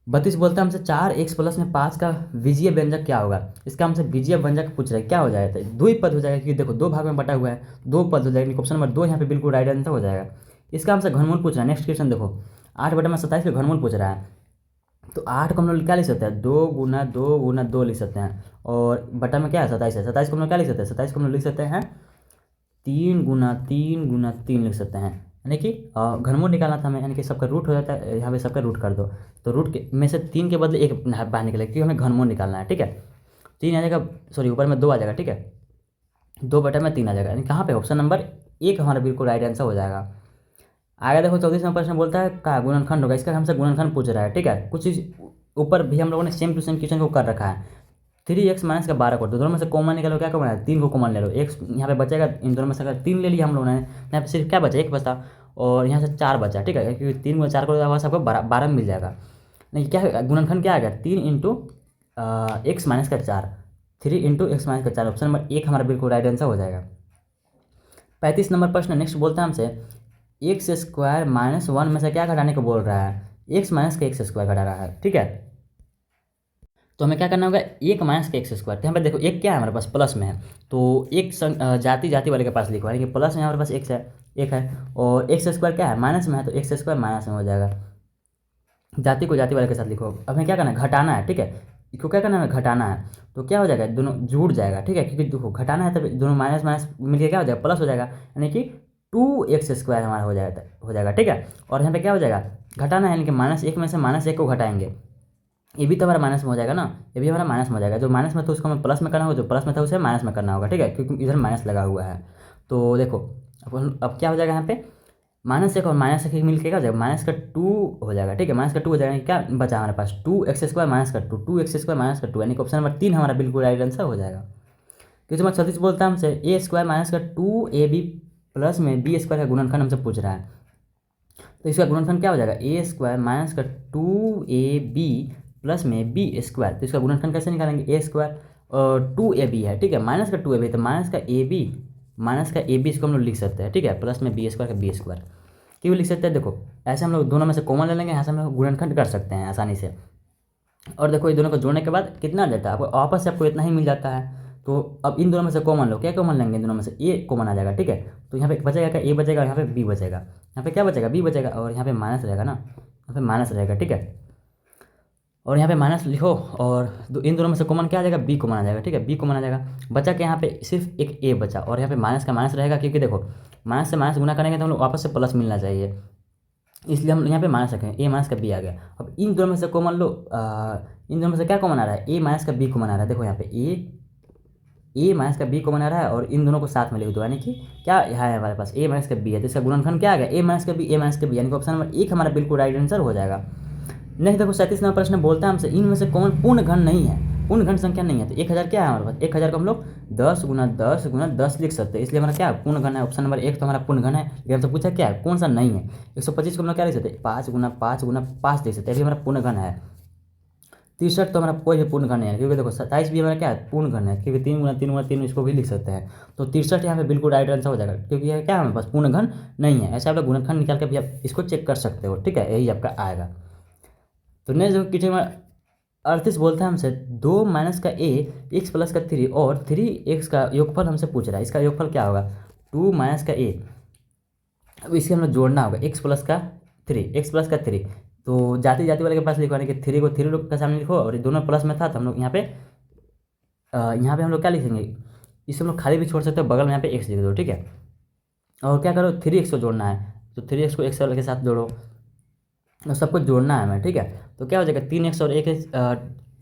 32 बोलता है हमसे 4x प्लस में 5 का बीजीय व्यंजक क्या होगा। इसका हमसे बीजीय व्यंजक पूछ रहा है, क्या हो जाएगा द्विपद हो जाएगा, क्योंकि देखो 2 भाग में बटा हुआ है, 2 पद हो जाएगा, ऑप्शन नंबर 2 यहाँ पे बिल्कुल राइट आंसर हो जाएगा। इसका हमसे घनमूल पूछ रहा है। नेक्स्ट क्वेश्चन देखो 8 बटा में 27 का घनमूल पूछ रहा है, तो 8 को हम लोग क्या लिख सकते हैं 2 गुना 2 गुना 2 लिख सकते हैं, और बटा में क्या है 27 है, 27 को हम लोग क्या लिख सकते हैं 27 को हम लोग लिख सकते हैं 3 गुना 3 गुना 3 लिख सकते हैं, यानी कि घनमूल निकालना था हमें, यानी कि सबका रूट हो जाता है, यहाँ पे सबका रूट कर दो, तो रूट के में से 3 के बदले 1 बाहर निकलेगा, क्योंकि हमें घनमूल निकालना है, ठीक है। 3 आ जाएगा, ऊपर में 2 आ जाएगा, ठीक है, 2 बटा में 3 आ जाएगा, यानी कहाँ पे ऑप्शन नंबर 1 हमारा बिल्कुल राइट आंसर हो जाएगा। आगे देखो 34 नंबर प्रश्न बोलता है का गुणनखंड होगा। इसका हमसे गुणनखंड पूछ रहा है, ठीक है। कुछ ऊपर भी हम लोगों ने सेम टू सेम क्वेश्चन को कर रखा है। 3x माइनस का 12 कर दो, दोनों में से कॉमन निकालो, क्या कॉमन है 3 को कॉमन ले लो, x यहाँ पे बचेगा, इन दोनों में से अगर 3 ले लिया हम लोगों ने, यहाँ पे सिर्फ क्या बचा 1 बचा और यहाँ से 4 बचा, ठीक है, क्योंकि 3 में 4 को आपको 12 मिल जाएगा। नहीं क्या गुणनखंड क्या आ गया 3 इंटू एक्स माइनस का 4, 3 इंटू एक्स माइनस का 4, ऑप्शन नंबर 1 हमारा बिल्कुल राइट आंसर हो जाएगा। 35 नंबर प्रश्न नेक्स्ट बोलता है हमसे एक्स स्क्वायर माइनस 1 में से क्या घटाने को बोल रहा है, एक्स माइनस का एक्स स्क्वायर घटा रहा है, ठीक है। तो हमें क्या करना होगा, एक माइनस का एक्स स्क्वायर, तो यहाँ पे देखो एक क्या है हमारे पास प्लस में है, तो एक जाति जाति वाले के पास लिखवा लेंगे, प्लस में हमारे पास एक्स है, एक है, और एक्स स्क्वायर क्या है माइनस में है, तो एक्स स्क्वायर माइनस में हो जाएगा। जाति को जाति वाले के साथ लिखो। अब हमें क्या करना है, घटाना है, ठीक है, इसको क्या करना है, घटाना है, तो क्या हो जाएगा, दोनों जुड़ जाएगा, ठीक है, क्योंकि देखो घटाना है तब दोनों माइनस माइनस मिलकर क्या हो जाएगा, प्लस हो जाएगा, यानी कि 2x² हमारा हो जाएगा, ठीक है। और यहाँ पे क्या हो जाएगा, घटाना है, यानी कि -1 में से -1 को घटाएंगे, ये भी तो हमारा माइनस में हो जाएगा ना, ये भी हमारा माइनस में हो जाएगा, जो माइनस में था उसको हमें प्लस में करना होगा, जो प्लस में था उसे माइनस में करना होगा, ठीक है, क्योंकि इधर माइनस लगा हुआ है। तो देखो अब क्या हो जाएगा, यहाँ पे -1 और -1 मिल के क्या हो जाएगा, -2 हो जाएगा, ठीक है, -2 हो जाएगा, क्या बचा हमारे पास 2x² -2, 2x² -2, यानी कि ऑप्शन नंबर 3 हमारा बिल्कुल राइट आंसर हो जाएगा। क्योंकि मैं 36 बोलता है हमसे a² -2ab प्लस में b² का गुणनखंड हमसे पूछ रहा है, तो इसका गुणनखंड क्या हो जाएगा, a² -2ab प्लस में b², तो इसका गुणनखंड कैसे निकालेंगे, a² और 2ab है, ठीक है, -2ab, तो -ab इसको हम लोग लिख सकते हैं, ठीक है, प्लस में b² का b², क्यों लिख सकते हैं, देखो ऐसे हम लोग दोनों में से कॉमन ले लेंगे, यहाँ से हम लोग गुणनखंड कर सकते हैं आसानी से। और देखो ये दोनों को जोड़ने के बाद कितना जाता है, आपको आपस से आपको इतना ही मिल जाता है, तो अब इन दोनों में से कॉमन लो, क्या कॉमन लेंगे, इन दोनों में से ए कॉमन आ जाएगा, ठीक है, तो यहाँ पे बचेगा क्या, ए बचेगा, यहाँ पे बी बचेगा, यहाँ पे क्या बचेगा, बी बचेगा, और यहाँ पे माइनस रहेगा ना, यहाँ पे माइनस रहेगा, ठीक है, और यहाँ पे माइनस लिखो, और इन दोनों में से कॉमन क्या आ जाएगा, बी कॉमन आ जाएगा, ठीक है, बी कॉमन आ जाएगा, बचा के यहाँ पे सिर्फ एक ए बचा, और यहाँ पे माइनस का माइनस रहेगा, क्योंकि देखो माइनस से माइनस गुना करेंगे तो हम लोग वापस से प्लस मिलना चाहिए, इसलिए हम यहाँ पे माइनस रखेंगे, ए माइनस का बी आ गया। अब इन दोनों में से कॉमन लो, इन दोनों में से क्या कॉमन आ रहा है, ए माइनस का बी कॉमन आ रहा है, देखो यहाँ पे ए माइनस का बी कॉमन आ रहा है, और इन दोनों को साथ में लिख दो, यानी कि क्या यहाँ है हमारे पास ए माइनस का बी है, तो इसका गुणनखंड क्या आ गया, ए माइनस का बी, यानी कि ऑप्शन नंबर 1 हमारा बिल्कुल राइट आंसर हो जाएगा। नेक्स्ट देखो 37 नंबर प्रश्न बोलता है हमसे इनमें से कौन पूर्ण घन नहीं है, पूर्ण घन संख्या नहीं है, तो 1000 क्या है हमारे पास, 1000 को हम लोग 10 × 10 × 10 लिख सकते हैं, इसलिए हमारा क्या है, पूर्ण घन है, ऑप्शन नंबर 1 तो हमारा पूर्ण घन है, लेकिन हमसे पूछा क्या है, कौन सा नहीं है। 125 को हम लोग क्या लिख सकते हैं, 5 × 5 × 5 लिख सकते हैं, अभी हमारा पूर्ण घन है। 63 तो हमारा कोई भी पूर्ण घन नहीं है, क्योंकि देखो 27 भी हमारा क्या है, पूर्ण घन है, क्योंकि 3 × 3 × 3 इसको भी लिख सकते हैं, तो 63 यहाँ पे बिल्कुल राइट आंसर हो जाएगा, क्योंकि यह क्या है हमारे पास पूर्ण घन नहीं है। ऐसे आप लोग गुणनखंड निकाल के भी आप इसको चेक कर सकते हो, ठीक है, यही आपका आएगा। तो नेक्स्ट जो क्वेश्चन में 38 बोलता है हमसे 2 माइनस का a x प्लस का 3 और 3x का योगफल हमसे पूछ रहा है, इसका योगफल क्या होगा, 2 माइनस का a, अब इसके हम लोग जोड़ना होगा x प्लस का 3, तो जाति जाति वाले के पास लिखवाने के 3 को 3 लोग का सामने लिखो, और दोनों प्लस में था तो हम लोग यहाँ पे हम लोग क्या लिखेंगे, इसे हम लोग खाली भी छोड़ सकते हो, बगल में यहाँ पे x लिख दो, ठीक है, और क्या करो 3x को जोड़ना है, तो 3x को x वाले के साथ जोड़ो, और सबको जोड़ना है हमें, ठीक है, तो क्या हो जाएगा 3x और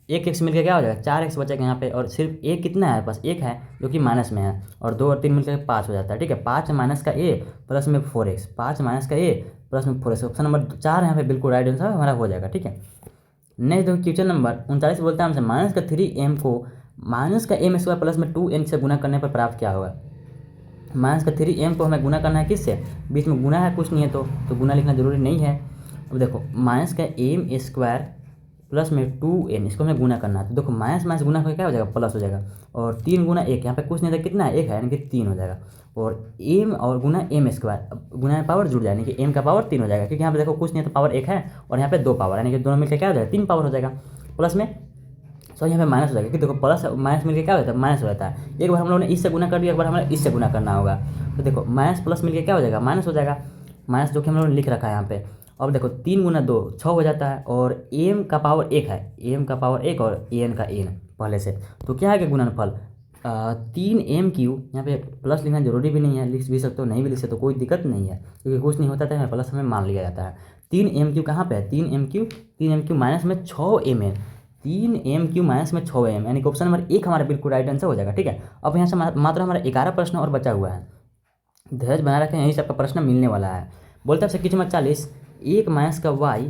1x मिलकर क्या हो जाएगा 4x बचेगा यहाँ पे, और सिर्फ a कितना है पास, 1 है जो कि माइनस में है, और 2 और 3 मिलकर 5 हो जाता है, ठीक है, 5 माइनस का a प्लस में 4x, 5 माइनस का a प्लस में 4x, ऑप्शन नंबर 4 यहाँ पे बिल्कुल राइट आंसर हमारा हो जाएगा, ठीक है। नेक्स्ट देखो क्वेश्चन नंबर 39 बोलता है हमसे माइनस का 3m को माइनस का m² प्लस में 2n से गुना करने पर प्राप्त क्या होगा। माइनस का 3m को हमें गुना करना है किससे, बीच में गुना है कुछ नहीं है, तो गुना लिखना जरूरी नहीं है। अब देखो माइनस का m² प्लस में 2n, इसको हमें गुना करना है, तो देखो माइनस माइनस गुना करके क्या हो जाएगा, प्लस हो जाएगा, और 3 × 1, यहाँ पे कुछ नहीं था, कितना है 1 है, यानी कि 3 हो जाएगा, और m और गुना m², गुना में पावर जुड़ जाए, यानी कि m का पावर 3 हो जाएगा, क्योंकि यहाँ पे देखो कुछ नहीं है तो पावर 1 है, और यहाँ पे 2 पावर, यानी कि दोनों मिलकर क्या हो जाएगा 3 पावर हो जाएगा, प्लस में यहाँ पे माइनस हो जाएगा, क्योंकि देखो प्लस माइनस मिलकर क्या होता है, माइनस हो जाता है, एक बार हम लोगों ने इससे गुना कर दिया, एक बार हमें इससे गुना करना होगा, तो देखो माइनस प्लस मिलकर क्या हो जाएगा, माइनस हो जाएगा, माइनस जो कि हम लोगों ने लिख रखा है यहाँ पे। अब देखो 3 × 2 6 हो जाता है, और m का पावर 1 है, m का पावर 1 और n का n पहले से, तो क्या है कि गुणनफल 3m³ यहाँ पे प्लस लिखना जरूरी भी नहीं है, लिख भी सकते हो, नहीं भी लिख सकते हो, कोई दिक्कत नहीं है, क्योंकि कुछ नहीं होता था प्लस हमें मान लिया जाता है। 3m³ कहाँ पे है, 3m³ माइनस में 6m है, 3m³ माइनस में 6m, यानी कि ऑप्शन नंबर 1 हमारा बिल्कुल राइट आंसर हो जाएगा, ठीक है। अब यहाँ से मात्र हमारा 11 प्रश्न और बचा हुआ है, धैर्य बना रखें, यहीं से आपका प्रश्न मिलने वाला है। बोलता है क्वेश्चन नंबर 40 1 माइनस का y,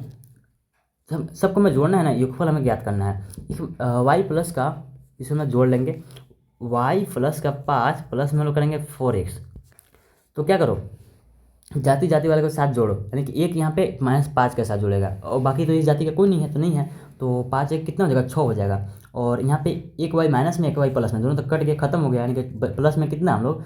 सबको हमें जोड़ना है ना, योगफल हमें ज्ञात करना है, y प्लस का इसे हम जोड़ लेंगे, y प्लस का 5 प्लस में हम लोग करेंगे 4x, तो क्या करो जाति जाति वाले के साथ जोड़ो, यानी कि एक यहाँ पे -5 के साथ जुड़ेगा, और बाकी तो इस जाति का कोई नहीं है, तो नहीं है, तो 5 एक कितना हो जाएगा, 6 हो जाएगा। और यहाँ पे एक वाई माइनस में एक वाई प्लस में, दोनों तो कट के खत्म हो गया, यानी कि प्लस में कितना हम लोग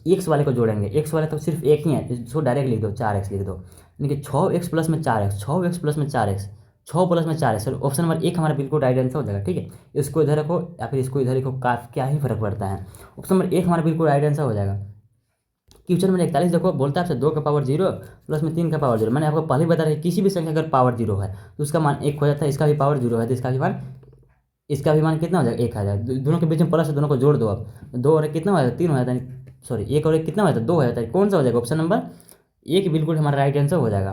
एक्स वाले को जोड़ेंगे। एक्स वाले तो सिर्फ एक ही है, इसको डायरेक्ट लिख दो, 4x लिख दो, यानी कि 6x प्लस में 4x, 6x प्लस में 4x, 6 प्लस में 4x। ऑप्शन नंबर 1 हमारा बिल्कुल राइट आंसर हो जाएगा। ठीक है, इसको इधर रखो या फिर इसको इधर रखो, क्या ही फर्क पड़ता है। ऑप्शन नंबर 1 हमारा बिल्कुल राइट आंसर हो जाएगा। क्वेश्चन नंबर 41 देखो, बोलता है आपसे 2 का पावर 0 प्लस में 3 का पावर 0। मैंने आपको पहले ही बता रहा है किसी भी संख्या अगर पावर 0 है तो उसका मान 1 हो जाता है, इसका भी पावर 0 है तो इसका भी मान कितना हो जाएगा, 1 आ जाएगा। दोनों के बीच में प्लस है, दोनों को जोड़ दो। अब 2 और 1 कितना हो जाता है, 3 हो जाता है, सॉरी 1 और 1 कितना हो जाता है, 2 हो जाता है। कौन सा हो जाएगा, ऑप्शन नंबर 1 बिल्कुल हमारा राइट आंसर हो जाएगा।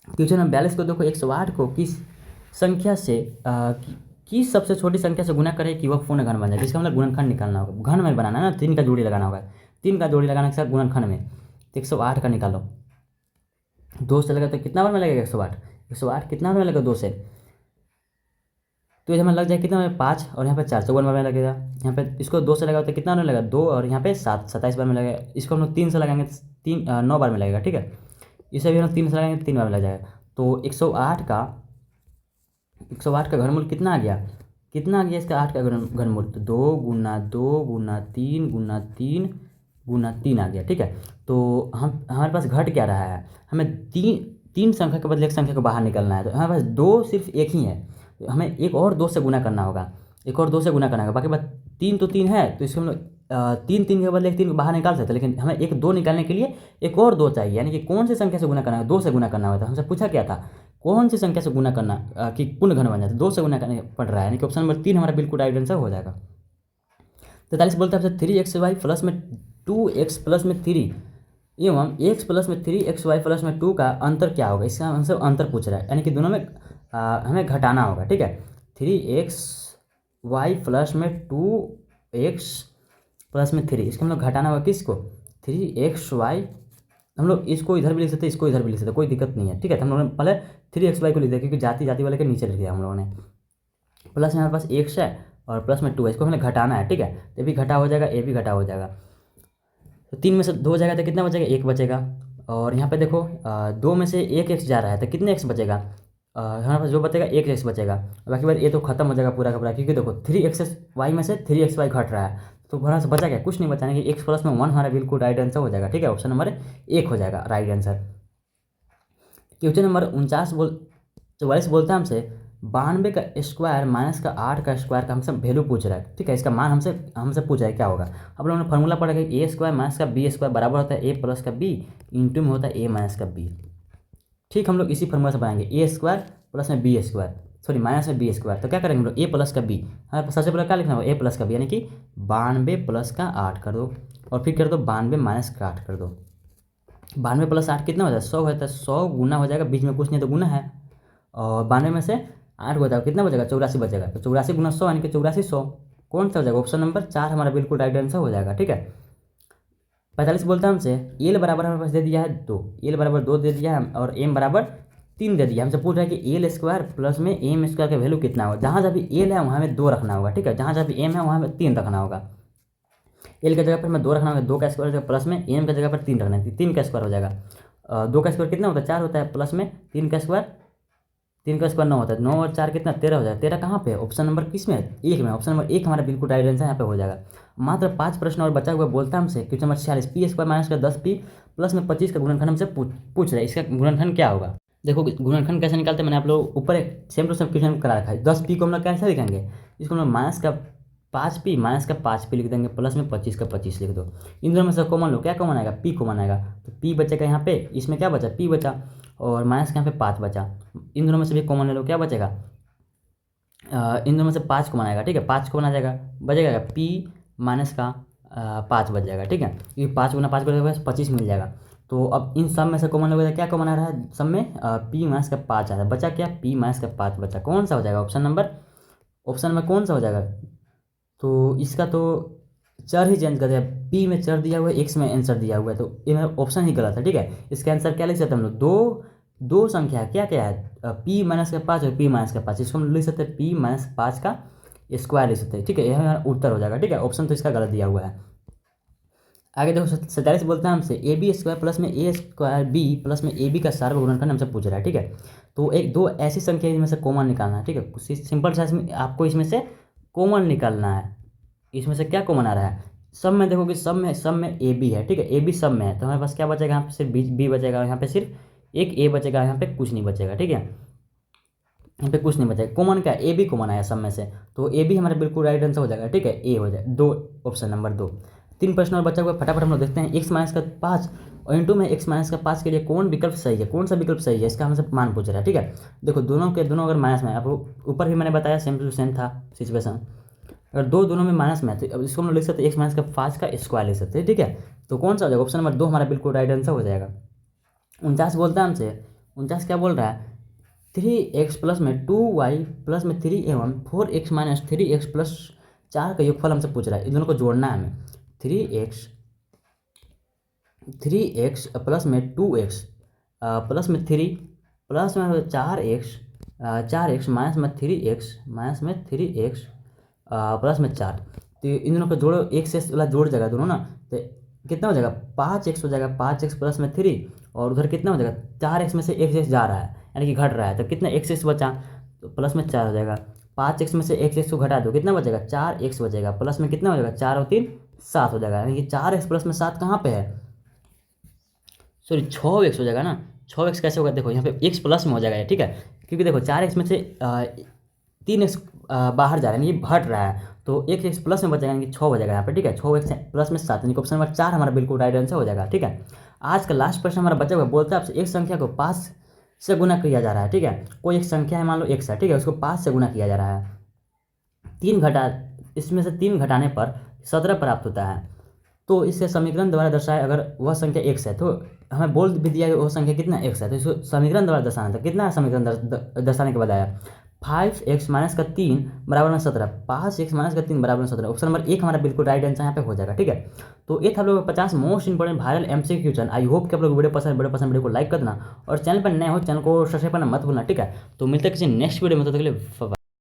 क्वेश्चन नंबर 42 को देखो, 108 को किस संख्या से किस सबसे छोटी संख्या से गुना करें कि वह पूर्ण घन बन जाए। इसका मतलब गुणनखंड निकालना होगा, घन में बनाना है ना, 3 का जोड़ी लगाना होगा, 3 का जोड़ी लगाने के साथ गुणनखंड में। तो 108 का निकालो, 2 से लगा तो कितना बार में लगेगा, 108 कितना बार में लगेगा 2 से, तो ये हमें लग जाए कितना में 5 और यहाँ पे 4, 54 बार में लगेगा। यहाँ पे इसको 2 से लगा तो कितना बार में लगेगा 2 और यहाँ पे 7, 27 बार में लगेगा। इसको हम लोग 3 से लगाएंगे, 9 बार में लगेगा। ठीक है, इसे भी हम 3 से लगाएंगे 3 बार में लग जाएगा। तो 108 का घनमूल कितना आ गया, इसका 8 का घनमूल, तो 2 गुना 2 गुना 3 गुना 3 गुना 3 आ गया। ठीक है, तो हमारे पास घट क्या रहा है, हमें तीन संख्या के बदले एक संख्या को बाहर निकलना है। तो हमारे पास 2 सिर्फ एक ही है, तो हमें एक और 2 से गुना करना होगा, बाकी बात 3 तो 3 है, तो इसको हम लोग 3 के बदले एक 3 को बाहर निकाल सकते हैं, लेकिन हमें एक 2 निकालने के लिए एक और 2 चाहिए, यानी कि कौन सी संख्या से गुना करना है, 2 से गुना करना होता है। हमसे पूछा क्या था, कौन सी संख्या से गुना करना कि पूर्ण घन बन जाए, तो 2 से गुना करने पड़ रहा है, यानी कि ऑप्शन नंबर 3 हमारा बिल्कुल राइट आंसर हो जाएगा। 43 बोलते हैं आपसे 3xy प्लस में 2x प्लस में 3 एवं x प्लस में 3xy प्लस में 2 का अंतर क्या होगा। इसका हमसे अंतर पूछ रहा है, यानी कि दोनों में हमें घटाना होगा। ठीक है, 3xy प्लस में 2x प्लस में 3, इसको हम लोग घटाना होगा, किसको, 3xy। हम लोग इसको इधर भी लिख सकते हैं, इसको इधर भी लिख सकते हैं, कोई दिक्कत नहीं है। ठीक है, तो हम लोगों ने पहले 3xy को लिख दिया, क्योंकि जाति वाले के नीचे लिख दिया हम लोगों ने। प्लस में हमारे पास x है और प्लस में 2 है, इसको हमें घटाना है। ठीक है, तो ये भी घटा हो जाएगा, ये भी घटा हो जाएगा, तो 3 में से 2 जाएगा तो कितना बचेगा, 1 बचेगा। और यहाँ पे देखो 2 में से 1 x जा रहा है, तो कितने x बचेगा, हमारे पास जो बचेगा 1 x बचेगा। बाकी बार ये तो खत्म हो जाएगा पूरा का पूरा, क्योंकि देखो 3xy में से 3xy घट रहा है, तो हमारे से बचा क्या, कुछ नहीं बचा, कि x प्लस में 1 हमारा बिल्कुल राइट आंसर हो जाएगा। ठीक है, ऑप्शन नंबर 1 हो जाएगा राइट आंसर। क्वेश्चन नंबर 44 बोलता है हमसे 92 का स्क्वायर माइनस का 8 का स्क्वायर का हमसे वैल्यू पूछ रहा है। ठीक है, इसका मान हमसे पूछ रहा है क्या होगा। अब लोगों ने फॉर्मूला पढ़ा कि ए स्क्वायर माइनस का बी स्क्वायर बराबर होता है ए प्लस का बी इंटू में होता है ए माइनस का बी। ठीक, हम लोग इसी फॉर्मूला से बनाएंगे, ए स्क्वायर प्लस में बी स्क्वायर, सॉरी माइनस में बी स्क्वायर। तो क्या करेंगे हम लोग, ए प्लस का बी, हमें सबसे पहले क्या लिखना होगा, ए प्लस का बी, यानी कि 92 प्लस का 8 कर दो, और फिर कर दो 92 माइनस का 8 कर दो। 92 प्लस 8 कितना हो जाता है, 100 होता है, 100 गुना हो जाएगा, बीच में कुछ नहीं तो गुना है, और 92 में से 8 हो जाएगा, कितना बचेगा, 84 बचेगा। तो 84 गुना 100 यानी कि 8400, कौन सा हो जाएगा, ऑप्शन नंबर 4 हमारा बिल्कुल राइट आंसर हो जाएगा। ठीक है, 45 बोलता है हमसे एल बराबर हमारे पास दे दिया है 2, एल बराबर 2 दे दिया है, और एम बराबर 3 दे दिया। हमसे पूछ रहा है कि एल स्क्वायर प्लस में एम स्क्वायर का वैल्यू कितना होगा। जहाँ जहाँ भी एल है वहाँ हमें 2 रखना होगा। ठीक है, जहाँ जहाँ भी एम है वहाँ हमें 3 रखना होगा। एल की जगह पर हमें 2 रखना होगा, 2 का स्क्वायर हो जाएगा, प्लस में एम की जगह पर 3 रखना है, 3 का स्क्वायर हो जाएगा। 2 का स्क्वायर कितना होता है, 4 होता है, प्लस में 3 का स्क्वायर 9 होता है, 9 और 4 कितना, 13 हो जाएगा। 13 कहाँ पे, ऑप्शन नंबर किस में, 1 में। ऑप्शन नंबर 1 हमारा बिल्कुल राइट आंसर यहाँ पे हो जाएगा। मात्र 5 प्रश्न और बचा हुआ, बोलता हमसे question number 46 P square minus का 10p प्लस में 25 का गुणनखंड हमसे पूछ रहा है। इसका गुणनखंड क्या होगा। देखो गुणनखंड कैसे निकालते हैं, मैंने आप लोग ऊपर सेम टू सेम क्वेश्चन करा रखा है। 10p को हम लोग कैसे लिखेंगे, इसको हम लोग माइनस का 5p लिख देंगे, प्लस में 25 का 25 लिख दो। इन दोनों में से कॉमन लो, क्या कॉमन आएगा, p कॉमन आएगा, तो p बचेगा यहाँ पे, इसमें क्या बचा, p बचा, और माइनस के यहाँ पे 5 बचा। इन दोनों में से भी कॉमन ले लो, क्या बचेगा, इन दोनों में से 5 कॉमन आएगा। ठीक है, 5 कॉमन आ जाएगा, बचेगा p माइनस का 5 बच जाएगा। ठीक है, क्योंकि 5 गुना 5 करेगा 25 मिल जाएगा। तो अब इन सब में से कॉमन लोगे, क्या कॉमन आ रहा है, सब में p माइनस का 5 आ रहा है, बचा क्या, p माइनस का 5 बचा। कौन सा हो जाएगा, ऑप्शन नंबर कौन सा हो जाएगा। तो इसका तो चर ही चेंज कर दिया, p में चर दिया हुआ है, x में आंसर दिया हुआ है, तो ये मेरा ऑप्शन ही गलत है। ठीक है, इसका आंसर क्या लिख सकते हैं हम लोग, दो संख्या क्या क्या है, p माइनस का 5 और p माइनस का 5, इसको हम लिख सकते हैं p माइनस 5 का स्क्वायर लिख सकते हैं। ठीक है, यह हमारा उत्तर हो जाएगा। ठीक है, ऑप्शन तो इसका गलत दिया हुआ है। आगे देखो 47 बोलता है हमसे ए बी स्क्वायर प्लस में ए स्क्वायर बी प्लस में ए बी का सार्वगुणनखंड हमसे पूछ रहा है। ठीक है, तो एक दो ऐसी संख्या इसमें से कॉमन निकालना है, ठीक है। सिंपल सा इसमें आपको इसमें से कॉमन निकालना है। इसमें से क्या कॉमन आ रहा है, सब में देखोगे, सब में ए बी है, ठीक है। ए बी सब में है, तो हमारे पास क्या बचेगा, यहाँ पे सिर्फ बी बचेगा, यहाँ पे सिर्फ एक ए बचेगा, यहाँ पे कुछ नहीं बचेगा, ठीक है। यहाँ पे कुछ नहीं बचेगा, कॉमन क्या है, ए बी कॉमन आया सब में से, तो ए बी हमारा बिल्कुल राइट आंसर हो जाएगा, ठीक है। ए हो जाए दो, ऑप्शन नंबर 2। 3 प्रश्न और बचा हुआ, फटाफट हम लोग देखते हैं। x माइनस का 5 और इंटू में x माइनस का 5 के लिए कौन विकल्प सही है, कौन सा विकल्प सही है, इसका हमसे मान पूछ रहा है, ठीक है। देखो दोनों के दोनों अगर माइनस में है, आपको ऊपर भी मैंने बताया सेम टू सेम था सिचुएशन। अगर दोनों में माइनस में है तो अब इसको हम लोग लिख सकते हैं x माइनस का 5 का स्क्वायर लिख सकते हैं, ठीक है। तो कौन सा हो जाएगा, ऑप्शन नंबर 2 हमारा बिल्कुल राइट आंसर हो जाएगा। 49 बोलता है हमसे, 49 क्या बोल रहा है, 3x प्लस में 2y प्लस में 3 एवं 4x माइनस 3x प्लस 4 का योगफल हमसे पूछ रहा है। इन दोनों को जोड़ना है हमें। 3x प्लस में 2x प्लस में 3 प्लस में 4x माइनस में 3x प्लस में 4। तो इन दोनों को जोड़ो, एक से वाला जोड़ जाएगा दोनों ना, तो कितना हो जाएगा 5x हो जाएगा, 5x प्लस में 3 और उधर कितना हो जाएगा 4x में से x जा रहा है यानी कि घट रहा है, तो कितना x बचा, तो प्लस में 4 हो जाएगा। 5x में से x को घटा दो, कितना बचेगा 4x बचेगा, प्लस में कितना हो जाएगा 4 और 3 7 हो जाएगा, यानी कि 4x प्लस में 7 कहाँ पे है, सॉरी 6x हो जाएगा ना। 6x कैसे होगा, देखो यहाँ पे x प्लस में हो जाएगा, ठीक है। क्योंकि देखो 4x में से 3x बाहर जा रहा है यानी कि हट रहा है, तो x प्लस में बचेगा यानी कि 6 हो जाएगा यहाँ पे, ठीक है। 6x प्लस में 7 यानी कि ऑप्शन नंबर 4 हमारा बिल्कुल राइट आंसर हो जाएगा, ठीक है। आज का लास्ट प्रश्न हमारा बचा हुआ, बोलता है आपसे एक संख्या को 5 से गुना किया जा रहा है, ठीक है। कोई एक संख्या है, मान लो x है, ठीक है, उसको 5 से गुना किया जा रहा है। इसमें से 3 घटाने पर 17 प्राप्त होता है, तो इसे समीकरण द्वारा दर्शाए। अगर वह संख्या x है तो हमें बोल भी दिया कि वह संख्या कितना x है, तो इसको समीकरण द्वारा दर्शाना था। कितना है समीकरण दर्शाने के बाद आया 5x माइनस का 3 बराबर में 17, 5x माइनस का 3 बराबर में 17। ऑप्शन नंबर 1 हमारा बिल्कुल राइट आंसर यहाँ पे हो जाएगा, ठीक है। तो ये था आप लोग 50 most important viral MCQ question. I hope कि आप लोग वीडियो को लाइक कर देना और चैनल पर नए हो चैनल को सब्सक्राइब करना मत भूलना, ठीक है। तो मिलते हैं किसी नेक्स्ट वीडियो में, तब तक के लिए बाय।